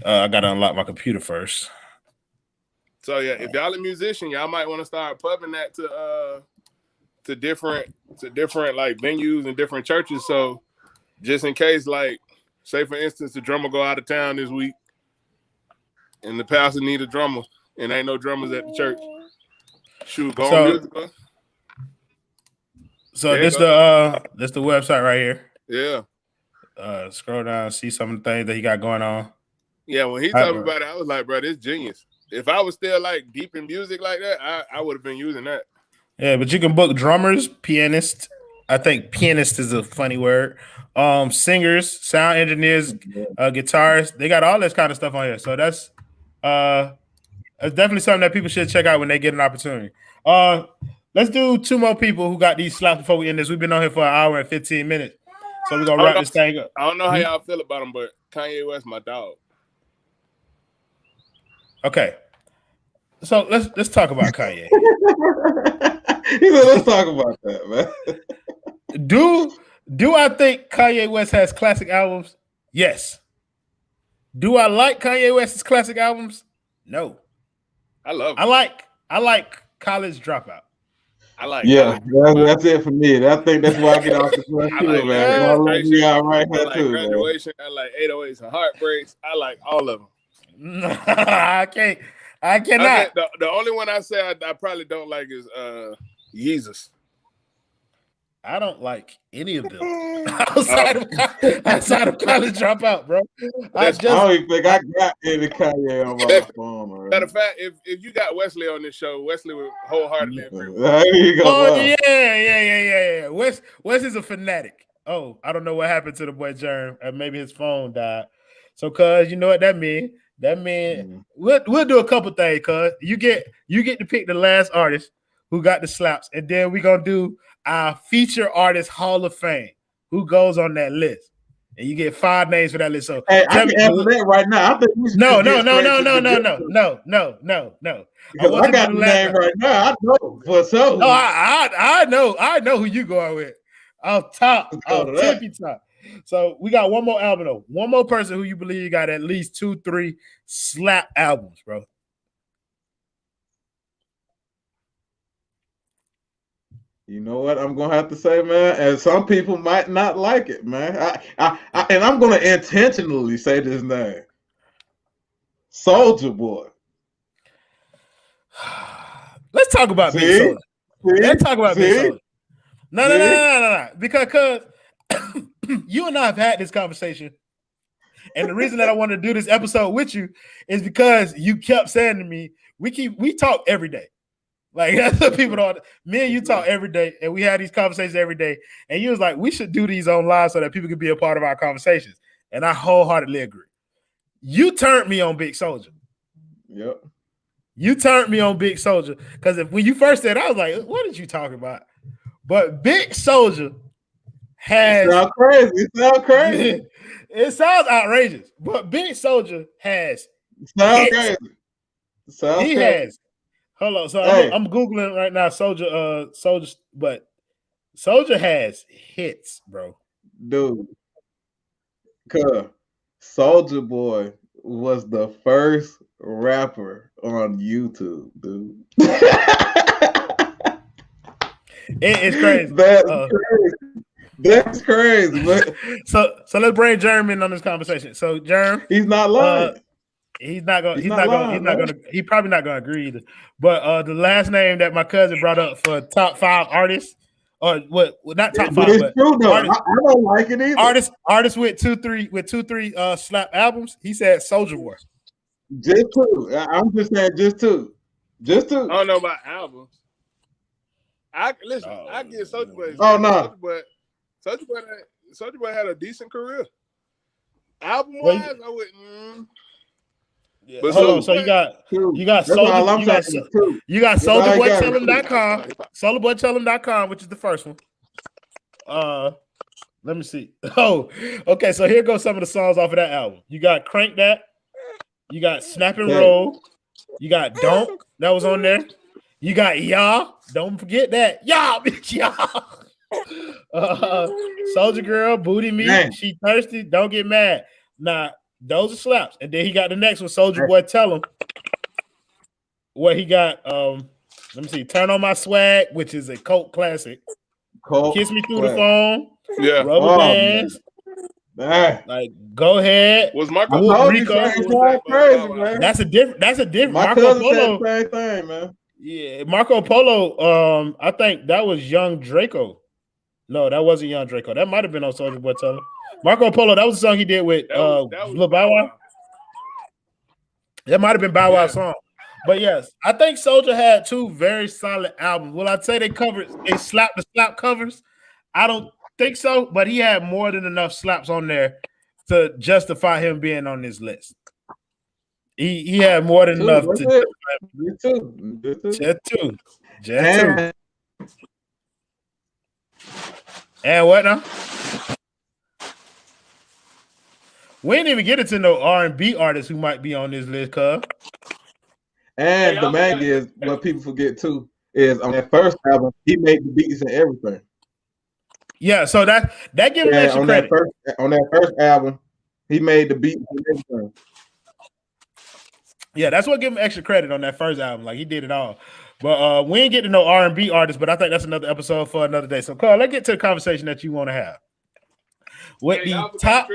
I gotta unlock my computer first.
So yeah, if y'all a musician, y'all might want to start pubbing that to different like venues and different churches. So just in case, like, say for instance, the drummer go out of town this week, and the pastor need a drummer, and ain't no drummers at the church. Shoot, go on musical.
So this the website right here.
Yeah.
Scroll down, see some of the things that he got going on.
Yeah, when he told me about it, I was like, bro, this genius. If I was still like deep in music like that, I would have been using that.
Yeah, but you can book drummers, pianists. I think pianist is a funny word. Singers, sound engineers, guitarists. They got all this kind of stuff on here. So that's definitely something that people should check out when they get an opportunity. Let's do two more people who got these slaps before we end this. We've been on here for an hour and 15 minutes. So we're gonna wrap this thing up.
I don't know how y'all feel about him, but Kanye West, my dog.
Okay. So let's talk about Kanye.
He said, let's talk about that, man.
Do I think Kanye West has classic albums? Yes. Do I like Kanye West's classic albums? No.
I love it.
I like College Dropout.
I like.
Yeah, that's it for me. I think that's why I get off the bus
I
too,
like
man. I'll let me out right
I
here
like
too,
Graduation. I like 808s and Heartbreaks. I like all of them.
I cannot.
Okay, the only one I say I probably don't like is Jesus.
I don't like any of them outside of College Dropout, bro.
I don't even think I got any Kanye on my phone.
Matter of fact, if you got Wesley on this show, Wesley would wholeheartedly agree with
There you go.
Oh yeah. Wes is a fanatic. Oh, I don't know what happened to the boy Germ. Maybe his phone died. So, cuz you know what that mean? That mean we'll do a couple things. Cuz you get to pick the last artist who got the slaps, and then we gonna do our feature artist Hall of Fame. Who goes on that list? And you get 5 names for that list. So
hey, I can answer that right now. I think we should
no.
I got the name right now. I know for sure.
No, I know who you going with. Off tippy top. So we got one more album though. One more person who you believe you got at least 2-3 slap albums, bro.
You know what I'm gonna have to say, man, and some people might not like it, man. I and I'm gonna intentionally say this name, Soulja Boy.
Let's talk about Big Soulja. Let's talk about Big Soulja. No. Because you and I have had this conversation, and the reason that I wanted to do this episode with you is because you kept saying to me, we talk every day. Like that's what people don't. Me and you talk every day, and we had these conversations every day. And you was like, we should do these on live so that people can be a part of our conversations. And I wholeheartedly agree. You turned me on Big Soulja.
Yep.
You turned me on Big Soulja because when you first said, I was like, what did you talk about? But Big Soulja has.
It sounds crazy. It sounds crazy.
It sounds outrageous, but Big Soulja has.
It sounds crazy. It sounds
he
crazy.
has. Hold on. So I'm Googling right now, Soulja, but Soulja has hits, bro.
Dude. Cause Soulja Boy was the first rapper on YouTube, dude.
It's crazy.
That's crazy. But
so let's bring Jerm in on this conversation. So Jerm,
he's not lying.
He's probably not gonna agree either. But the last name that my cousin brought up for top 5 artists, or what? Not top 5, but
true, though. I don't like it either.
Artists with 2-3 slap albums. He said Soulja Boy.
Just 2. I'm just saying, just 2. Just 2.
I don't know about albums. I get Soulja Boy.
Oh no,
Soulja Boy had a decent career. Album wise, I wouldn't.
Yeah. But hold on, so you got Soulja. You got SouljaBoyTellHim.com. SouljaBoyTellHim.com, which is the first one. Let me see. Oh, okay. So here goes some of the songs off of that album. You got Crank That. You got Snap and Roll. You got Don't. That was on there. You got Y'all. Don't forget that. Y'all, bitch, y'all. Soldier Girl, Booty Me. Man. She Thirsty. Don't Get Mad. Nah, those are slaps. And then he got the next one, Soulja Boy Tell Him. What he got, let me see, Turn On My Swag, which is a cult classic. Kiss Me Through the Phone.
Yeah.
Rubber Bands. Like, Go Ahead.
Was Marco
crazy, man?
That's a different.
My
Marco Polo.
Same thing, man.
Yeah, Marco Polo. I think that was Young Draco. No, that wasn't Young Draco. That might have been on Soulja Boy Tell Him. Marco Polo. That was a song he did with Lil Bow Wow. That might have been Bow Wow's song. But yes, I think Soulja had 2 very solid albums. Will I say they slapped the slap covers? I don't think so, but he had more than enough slaps on there to justify him being on this list. He had more than enough to Just two. And what now? We didn't even get into no R&B artists who might be on this list, cuz.
And the main is what people forget too is on that first album he made the beats and everything.
Yeah, so that gives him extra credit.
On that first album, he made the beats and everything.
Yeah, that's what give him extra credit on that first album. Like he did it all. But we ain't get to know R&B artists, but I think that's another episode for another day. So Carl, let's get to the conversation that you want to have. With
Hey,
the top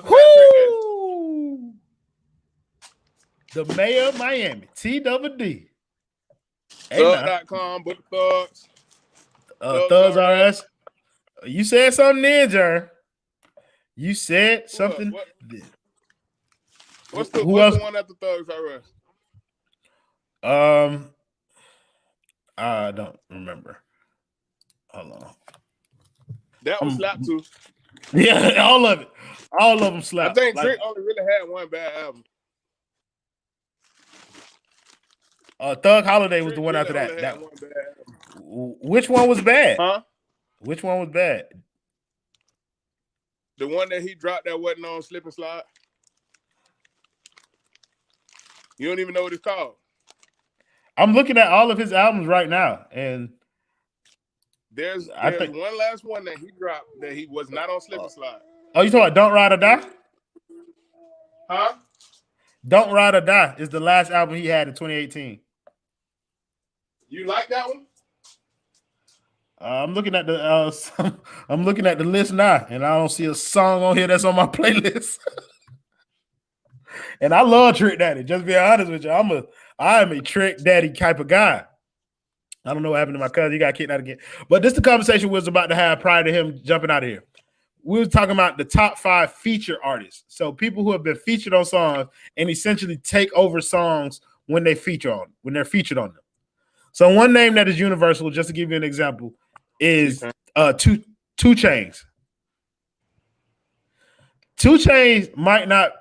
Woo!
The mayor of Miami, TWD.
Thug.com, Book Thugs.
Thugs R Us. You said something there, Jern. You said something.
What's the one after Thugs R
Us? I don't remember. Hold on.
That was slap too.
Yeah, all of it. All of them slap.
I think Drake only really had one bad album.
Thug Holiday was the one after that. Which one was bad?
Huh?
Which one was bad?
The one that he dropped that wasn't on Slip and Slide. You don't even know what it's called.
I'm looking at all of his albums right now, and
there's one last one that he dropped that he was not on Slip and Slide.
Oh, you talking about Don't Ride or Die?
Huh?
Don't Ride or Die is the last album he had in 2018.
You like that one?
I'm looking at the list now, and I don't see a song on here that's on my playlist. And I love Trick Daddy. Just being honest with you, I am a Trick Daddy type of guy. I don't know what happened to my cousin. He got kicked out again. But this is the conversation we was about to have prior to him jumping out of here. We were talking about the top 5 feature artists. So people who have been featured on songs and essentially take over songs when they're featured on them. So one name that is universal, just to give you an example, is 2 Chainz. 2 Chainz might not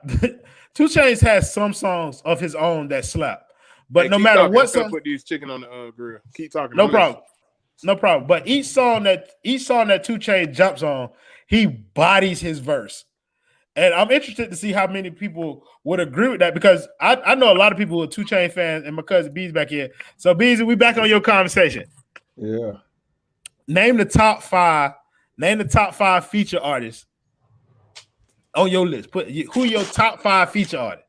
2 Chainz has some songs of his own that slap. But no matter what song,
put these chicken on the grill. Keep talking.
No problem. But each song that 2 Chainz jumps on, he bodies his verse. And I'm interested to see how many people would agree with that, because I know a lot of people who are 2 Chainz fans, and my cousin Beezy back here. So Beezy, we back on your conversation.
Yeah.
Name the top 5 feature artists on your list. Who your top 5 feature artists?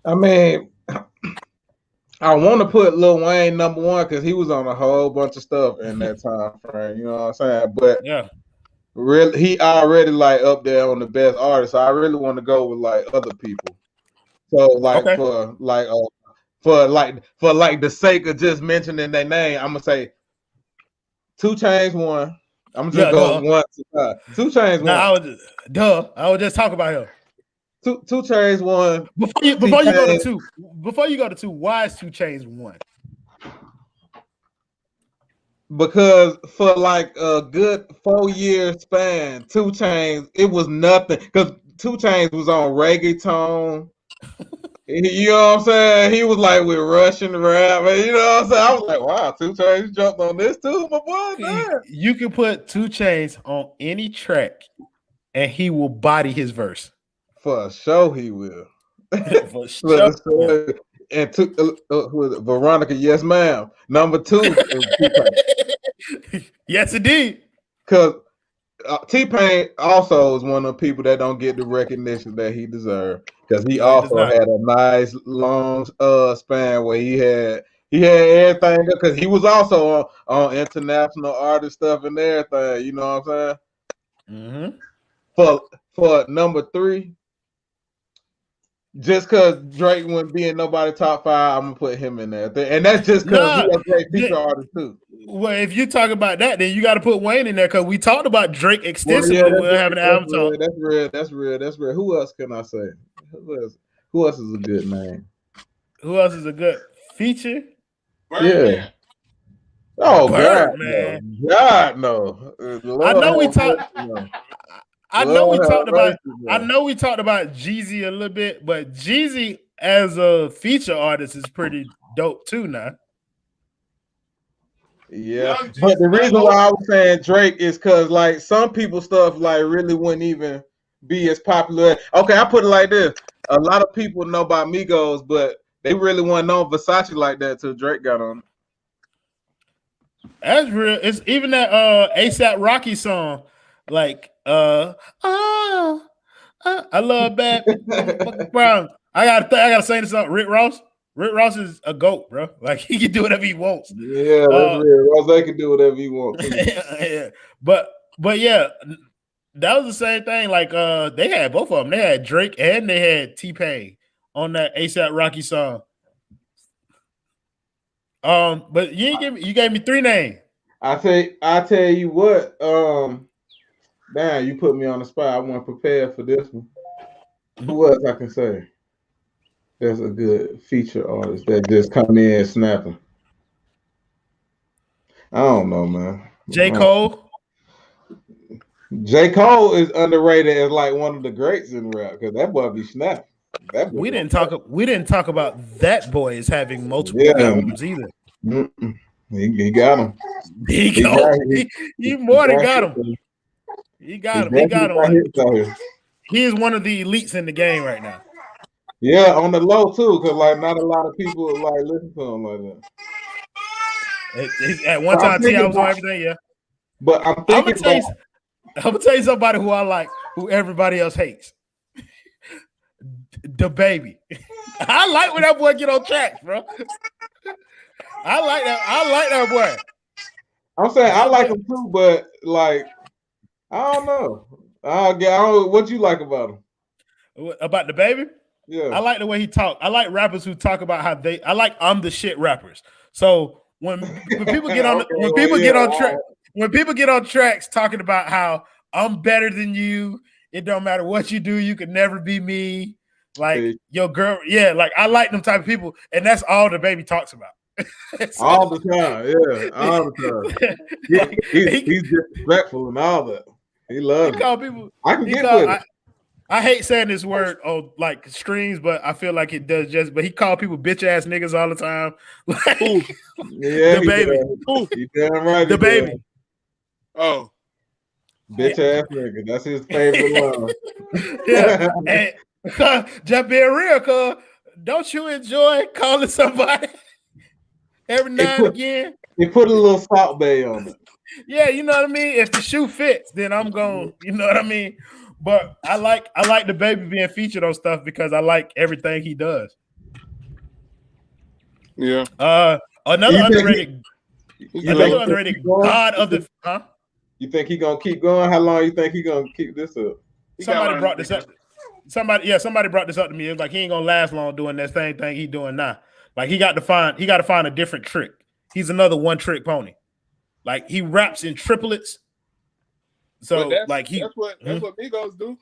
I mean, I want to put Lil Wayne number 1 because he was on a whole bunch of stuff in that time frame. You know what I'm saying? But
yeah,
really, he already like up there on the best artists. So I really want to go with like other people. So like for the sake of just mentioning their name, I'm gonna say 2 Chainz 1. I'm just go 1 to 5. 2 Chainz 1.
I was just talking about him.
2 Chainz 1.
Before you go to 2, why is 2 Chainz 1?
Because for like a good 4-year span, 2 Chainz, it was nothing. Because 2 Chainz was on reggaeton. You know what I'm saying? He was like with Russian rap. You know what I'm saying? I was like, wow, 2 Chainz jumped on this too, my boy. Man.
You can put 2 Chainz on any track, and he will body his verse.
For sure, he will.
For sure.
And Veronica, yes, ma'am. Number 2 is
yes, indeed.
Because T-Pain also is one of the people that don't get the recognition that he deserved. Because he also had a nice long span where he had everything. Because he was also on international artist stuff and everything. You know what I'm saying?
Mm-hmm.
For number 3. Just because Drake wouldn't be in nobody top 5, I'm gonna put him in there, and that's just because he's a great feature artist too.
Well, if you talk about that, then you got to put Wayne in there because we talked about Drake extensively. We're having an album talk.
That's real. Who else can I say? Who else is a good name?
Who else is a good feature?
Birdman.
Yeah. Oh
Birdman.
God, no.
I know we talked. I know we talked about Jeezy a little bit, but Jeezy as a feature artist is pretty dope too now.
Yeah, but the reason why I was saying Drake is because like some people's stuff like really wouldn't even be as popular. Okay, I put it like this: a lot of people know about Migos, but they really weren't known Versace like that till Drake got on.
That's real. It's even that ASAP Rocky song, like I I love bad motherfucking brown. I gotta say this up. Rick Ross. Rick Ross is a goat, bro. Like he can do whatever he wants.
Yeah, that's real. Rose can do whatever he wants.
Yeah. But yeah, that was the same thing. Like they had both of them. They had Drake and they had T-Pain on that ASAP Rocky song. But you gave me 3 names.
I tell you what, damn, you put me on the spot. I wasn't prepared for this one. Who else I can say? There's a good feature artist that just come in snapping. I don't know, man.
J. Cole.
J. Cole is underrated as like one of the greats in rap because that boy be snapping.
We didn't talk about that boy as having multiple albums either.
He got him.
He more than got him. He got him. He got him. He is one of the elites in the game right now.
Yeah, on the low too, because like not a lot of people like listen to him like that.
At one time, T.I. was on everything, yeah.
But I'm gonna
tell you somebody who I like, who everybody else hates. D-Baby. I like when that boy get on tracks, bro. I like that boy.
I'm saying I like him too, but like I don't know. What you like about him?
About D-Baby?
Yeah.
I like the way he talk. I like rappers who talk about how I like I'm the shit rappers. So when people get on when people get on tracks talking about how I'm better than you, it don't matter what you do, you could never be me. Like your girl, yeah, like I like them type of people, and that's all D-Baby talks about.
All the time, yeah, all the time. He's disrespectful and all that. He loves
people.
I can get with it.
I hate saying this word on like streams, but I feel like it does just. But he called people bitch ass niggas all the time. Like,
yeah,
D-Baby.
You damn right.
D-Baby.
Oh,
bitch ass nigga. That's his favorite line.
Yeah, and just being real, cuz don't you enjoy calling somebody every now and again?
He put a little Salt Bay on it.
Yeah, you know what I mean. If the shoe fits, then I'm going. You know what I mean. But I like D-Baby being featured on stuff because I like everything he does.
Yeah.
Another underrated god of the
You think he gonna keep going? How long you think he gonna keep this up?
Somebody brought this up. Somebody brought this up to me. It's like he ain't gonna last long doing that same thing he doing now. Like he got to find a different trick. He's another one trick pony. Like he raps in triplets. So
that's what Migos do.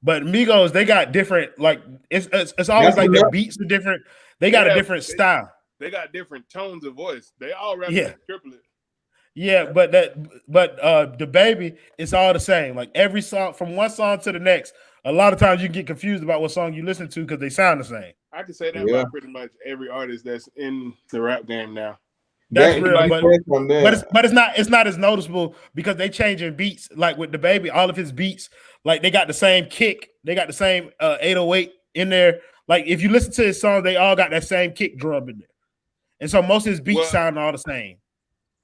But Migos, they got different, like it's always like their beats are different. They got a different style.
They got different tones of voice. They all rap in triplet.
Yeah, but D-Baby, it's all the same. Like every song, from one song to the next, a lot of times you get confused about what song you listen to because they sound the same.
I can say that about pretty much every artist that's in the rap game now.
That's real, but it's not as noticeable because they changing beats. Like with D-Baby, all of his beats, like they got the same kick, they got the same 808 in there. Like if you listen to his songs, they all got that same kick drum in there, and so most of his beats sound all the same.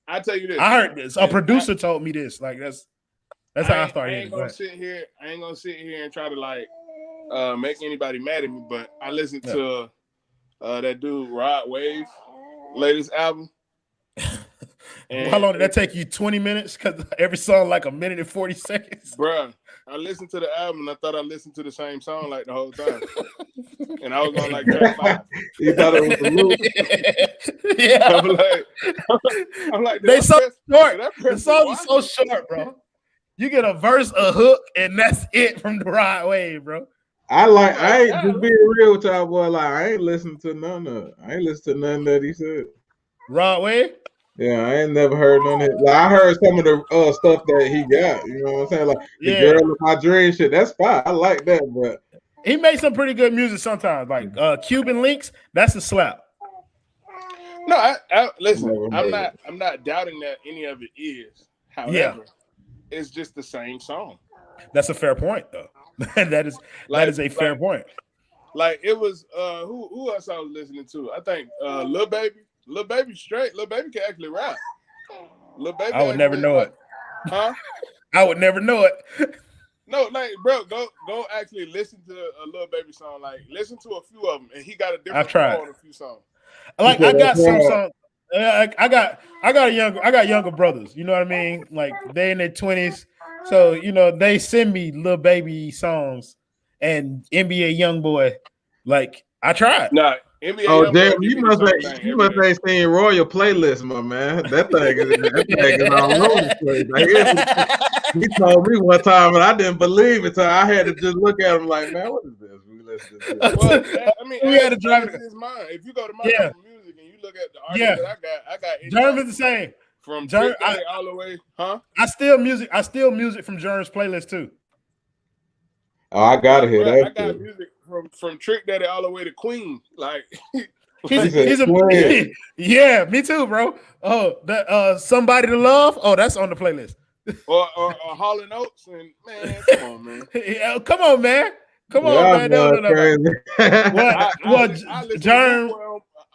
I tell you this,
I heard this. A producer told me this. Like that's how I started.
I ain't gonna sit here and try to like make anybody mad at me, but I listened to that dude Rod Wave latest album.
How long did that take you? 20 minutes? Because every song like a minute and 40 seconds.
Bruh, I listened to the album and I thought I listened to the same song like the whole time. And I was on like track 5.
You thought it was a loop?
Yeah. I'm like, they so short. The songs are so short, bro. You get a verse, a hook, and that's it from the Rod Wave, bro.
I ain't just being real with y'all, boy. Like I ain't listening to none of it. I ain't listening to nothing that he said.
Rod Wave?
Yeah, I ain't never heard none of it. Like, I heard some of the stuff that he got. You know what I'm saying? Like the girl of my dream shit. That's fine. I like that, but
he made some pretty good music sometimes. Like Cuban Links, that's a slap.
No, I listen. I'm not doubting that any of it is. However, it's just the same song.
That's a fair point, though. that is a fair point.
Like it was who else I was listening to? I think Lil Baby. Lil Baby straight. Lil Baby can actually rap. Lil Baby.
I would never know it.
Huh?
I would never know it.
No, like, bro, go actually listen to a Lil Baby song. Like, listen to a few of them, and he got a different flow on a few songs.
Like, I got some songs. I got younger brothers. You know what I mean? Like, they in their 20s, so you know they send me Lil Baby songs and NBA YoungBoy. Like, I tried.
Nah, NBA
Oh,
YoungBoy
damn!
give
You
me the
must
same
ain't
thing
you
every
must
day.
ain't seen Royal playlist, my man. That thing is all over the place. Like, he told me one time, and I didn't believe it. So I had to just look at him like, man, what is this? We listen to this.
Well, I mean,
We had to drive
it. Is mine. If you go to my
Yeah.
Apple Music and you look at the artists that I got
Germ is the same.
from
Germ,
Trick Daddy all the way, huh?
I steal music from Germ's playlist too.
Oh, I gotta hear that.
I got music from Trick Daddy all the way to Queen. Like,
he's a yeah, me too, bro. Oh, that Somebody to Love. Oh, that's on the playlist.
or Hall and Oates, and man, come on, man.
Come on, man. Come on, man.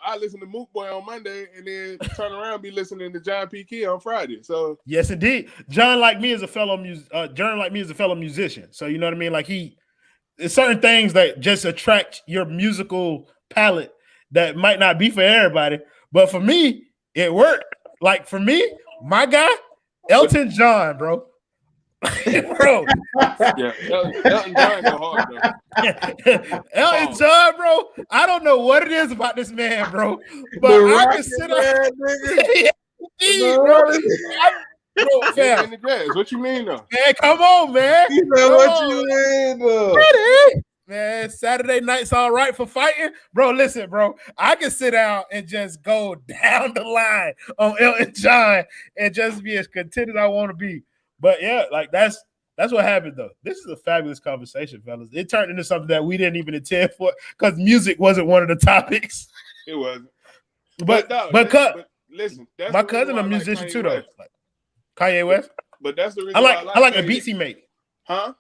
I listen to Mook Boy on Monday, and then turn around and be listening to John P. Key on Friday. So yes, indeed. John like me is a fellow musician. So you know what I mean? Like there's certain things that just attract your musical palette that might not be for everybody, but for me, it worked. Like for me, my guy, Elton John, bro. Bro.
Yeah, Elton John go hard, though.
Elton John, bro. I don't know what it is about this man, bro. But I can sit up.
What you mean, though?
Man, come on, man.
What you mean, though?
Man, Saturday night's all right for fighting. Bro, listen, bro. I can sit down and just go down the line on Elton John and just be as content as I want to be. But yeah, like that's what happened, though. This is a fabulous conversation, fellas. It turned into something that we didn't even intend for because music wasn't one of the topics.
It wasn't.
But
listen,
my cousin a musician too, though. Like Kanye West.
But that's the reason
I like the beats he make.
Huh?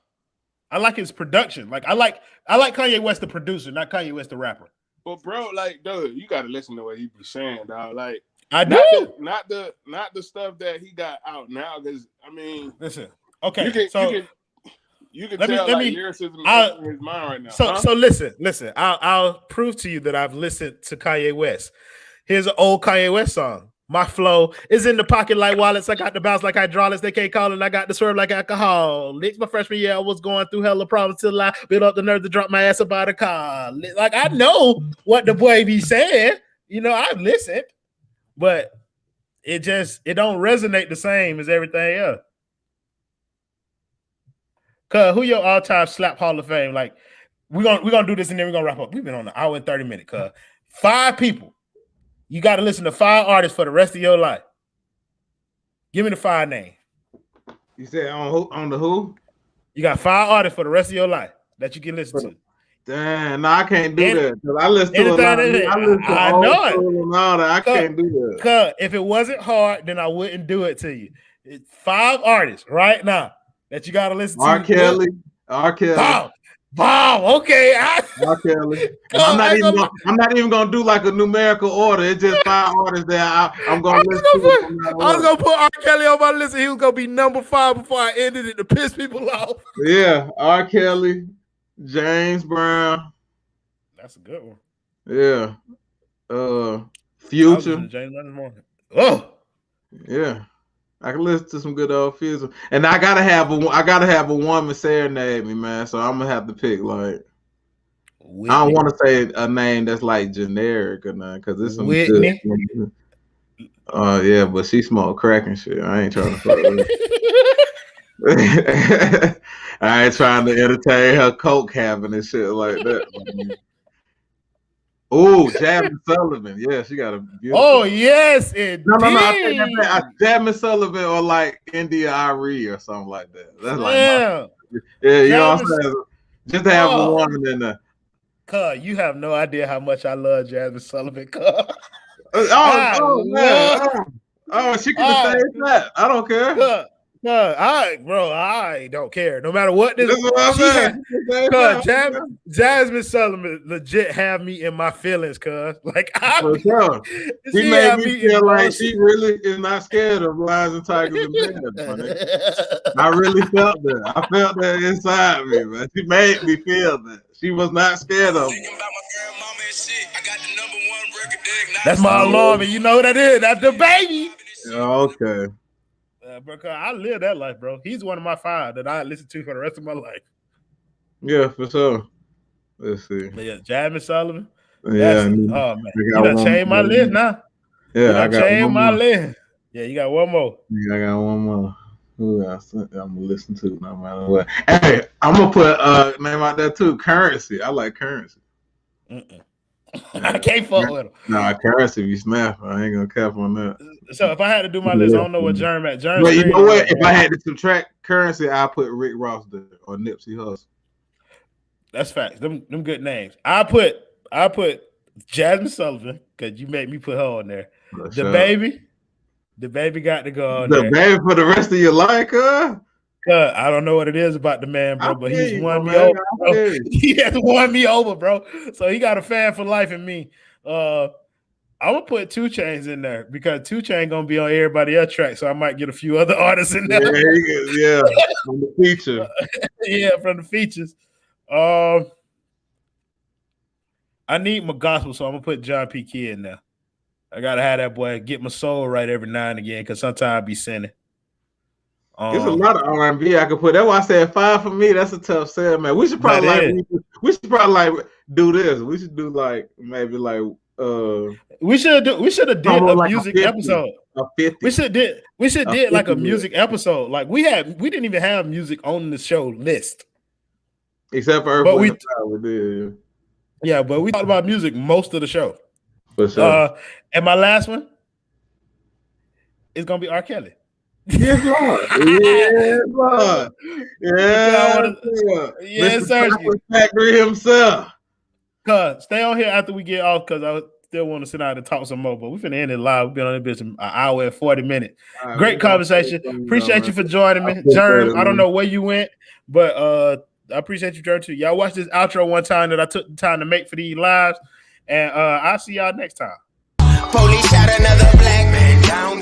I like his production. Like I like Kanye West the producer, not Kanye West the rapper.
But bro, like, dude, you gotta listen to what he be saying, dog. Like,
I do.
Not the stuff that he got out now, because I mean,
listen. Okay,
you can tell lyricism in his mind right now.
So listen. I'll prove to you that I've listened to Kanye West. Here's an old Kanye West song. My flow is in the pocket like wallets. I got the bounce like hydraulics. They can't call it. I got the swerve like alcohol. It's my freshman year. I was going through hella problems till I built up the nerve to drop my ass about a car. Like, I know what the boy be saying. You know, I've listened, but it don't resonate the same as everything else. Cuz, who your all-time slap Hall of Fame? Like, we're gonna do this and then we're gonna wrap up. We've been on an hour and 30 minutes, cuz. 5 people. You got to listen to 5 artists for the rest of your life. Give me the 5 names.
You said on the who?
You got 5 artists for the rest of your life that you can listen to.
Damn, no, I can't do that. Cause I listen to a lot. I know it. I can't do that.
Cause if it wasn't hard, then I wouldn't do it to you. It's 5 artists right now that you got to listen to.
R. Kelly.
Wow. Okay.
R. Kelly. I'm not even gonna do like a numerical order. It's just 5 artists that I'm gonna listen to.
I was gonna put R. Kelly on my list, and he was gonna be number 5 before I ended it to piss people off.
Yeah, R. Kelly, James Brown.
That's a good one.
Yeah. Future.
James Brown this morning. Oh.
Yeah. I can listen to some good old Future, and I gotta have a woman serenade me, man. So I'm gonna have to pick like Whitney. I don't want to say a name that's like generic or nothing, because it's some
Whitney.
Good. Yeah, but she smoke crack and shit. I ain't trying to fuck with her. I ain't trying to entertain her coke having and shit like that. Oh, Jasmine Sullivan. Yeah, she got a beautiful.
Oh, yes, indeed.
No. I think Jasmine Sullivan or like India Arie or something like that. That's like you know what I'm saying? Just to have a woman in there.
Cuz, you have no idea how much I love Jasmine Sullivan, cuz.
Man. Oh, she can say that. I don't care.
I don't care. No matter what this.
That's what I'm saying.
Jasmine Sullivan legit have me in my feelings, cuz. Like,
For sure. She made me feel like she really is not scared of lions and tigers and bears. I really felt that. I felt that inside me, man. She made me feel that. She was not scared of me.
That's my alarm, and you know what that is? That's DeBeezy.
Okay.
Because I live that life, bro. He's one of my 5 that I listen to for the rest of my life.
Yeah, for sure. Let's see.
But yeah, Jasmine Sullivan.
Yeah.
Oh man, you done changed my list now.
Yeah, I got
changed my list. Yeah, you got one more.
Yeah, I got one more. Who else I'm gonna listen to no matter what. Hey, I'm gonna put name out there too. Currency. I like Currency.
I can't fuck with him.
Nah, Currency be smash. I ain't gonna cap on that.
So if I had to do my list, I don't know what Jerm at.
But you know what? If I had to subtract Currency, I'll put Rick Ross there or Nipsey Hussle.
That's facts. Them good names. I put Jasmine Sullivan because you made me put her on there. The baby got to go on there.
The baby for the rest of your life, huh?
I don't know what it is about the man, bro, but he's won me over. Bro. He has won me over, bro. So he got a fan for life in me. I'm gonna put 2 Chainz in there because 2 Chainz gonna be on everybody else's track, so I might get a few other artists in there.
Yeah, from the feature.
From the features. I need my gospel, so I'm gonna put John P. Kid in there. I gotta have that boy get my soul right every now and again because sometimes I be sinning.
There's a lot of R&B I could put. That's why I said 5 for me. That's a tough sell, man. We should probably do this. We should do maybe
we should have did a music episode.
A 50.
We should did like a music episode. Like we didn't even have music on the show list.
Except for
but we did. Yeah, but we talked about music most of the show.
For sure.
And my last one is gonna be R. Kelly.
Yes, Lord. Yes, Lord.
Yes, sir.
Factory himself.
Stay on here after we get off because I still want to sit down and talk some more. But we're finna end it live. We've been on this bitch an hour and 40 minutes. Right, great conversation. Appreciate you for joining me. Jerm, I don't know where you went, but I appreciate you, Jerm, too. Y'all watch this outro one time that I took the time to make for these lives. And I'll see y'all next time.
Police shot another black man down.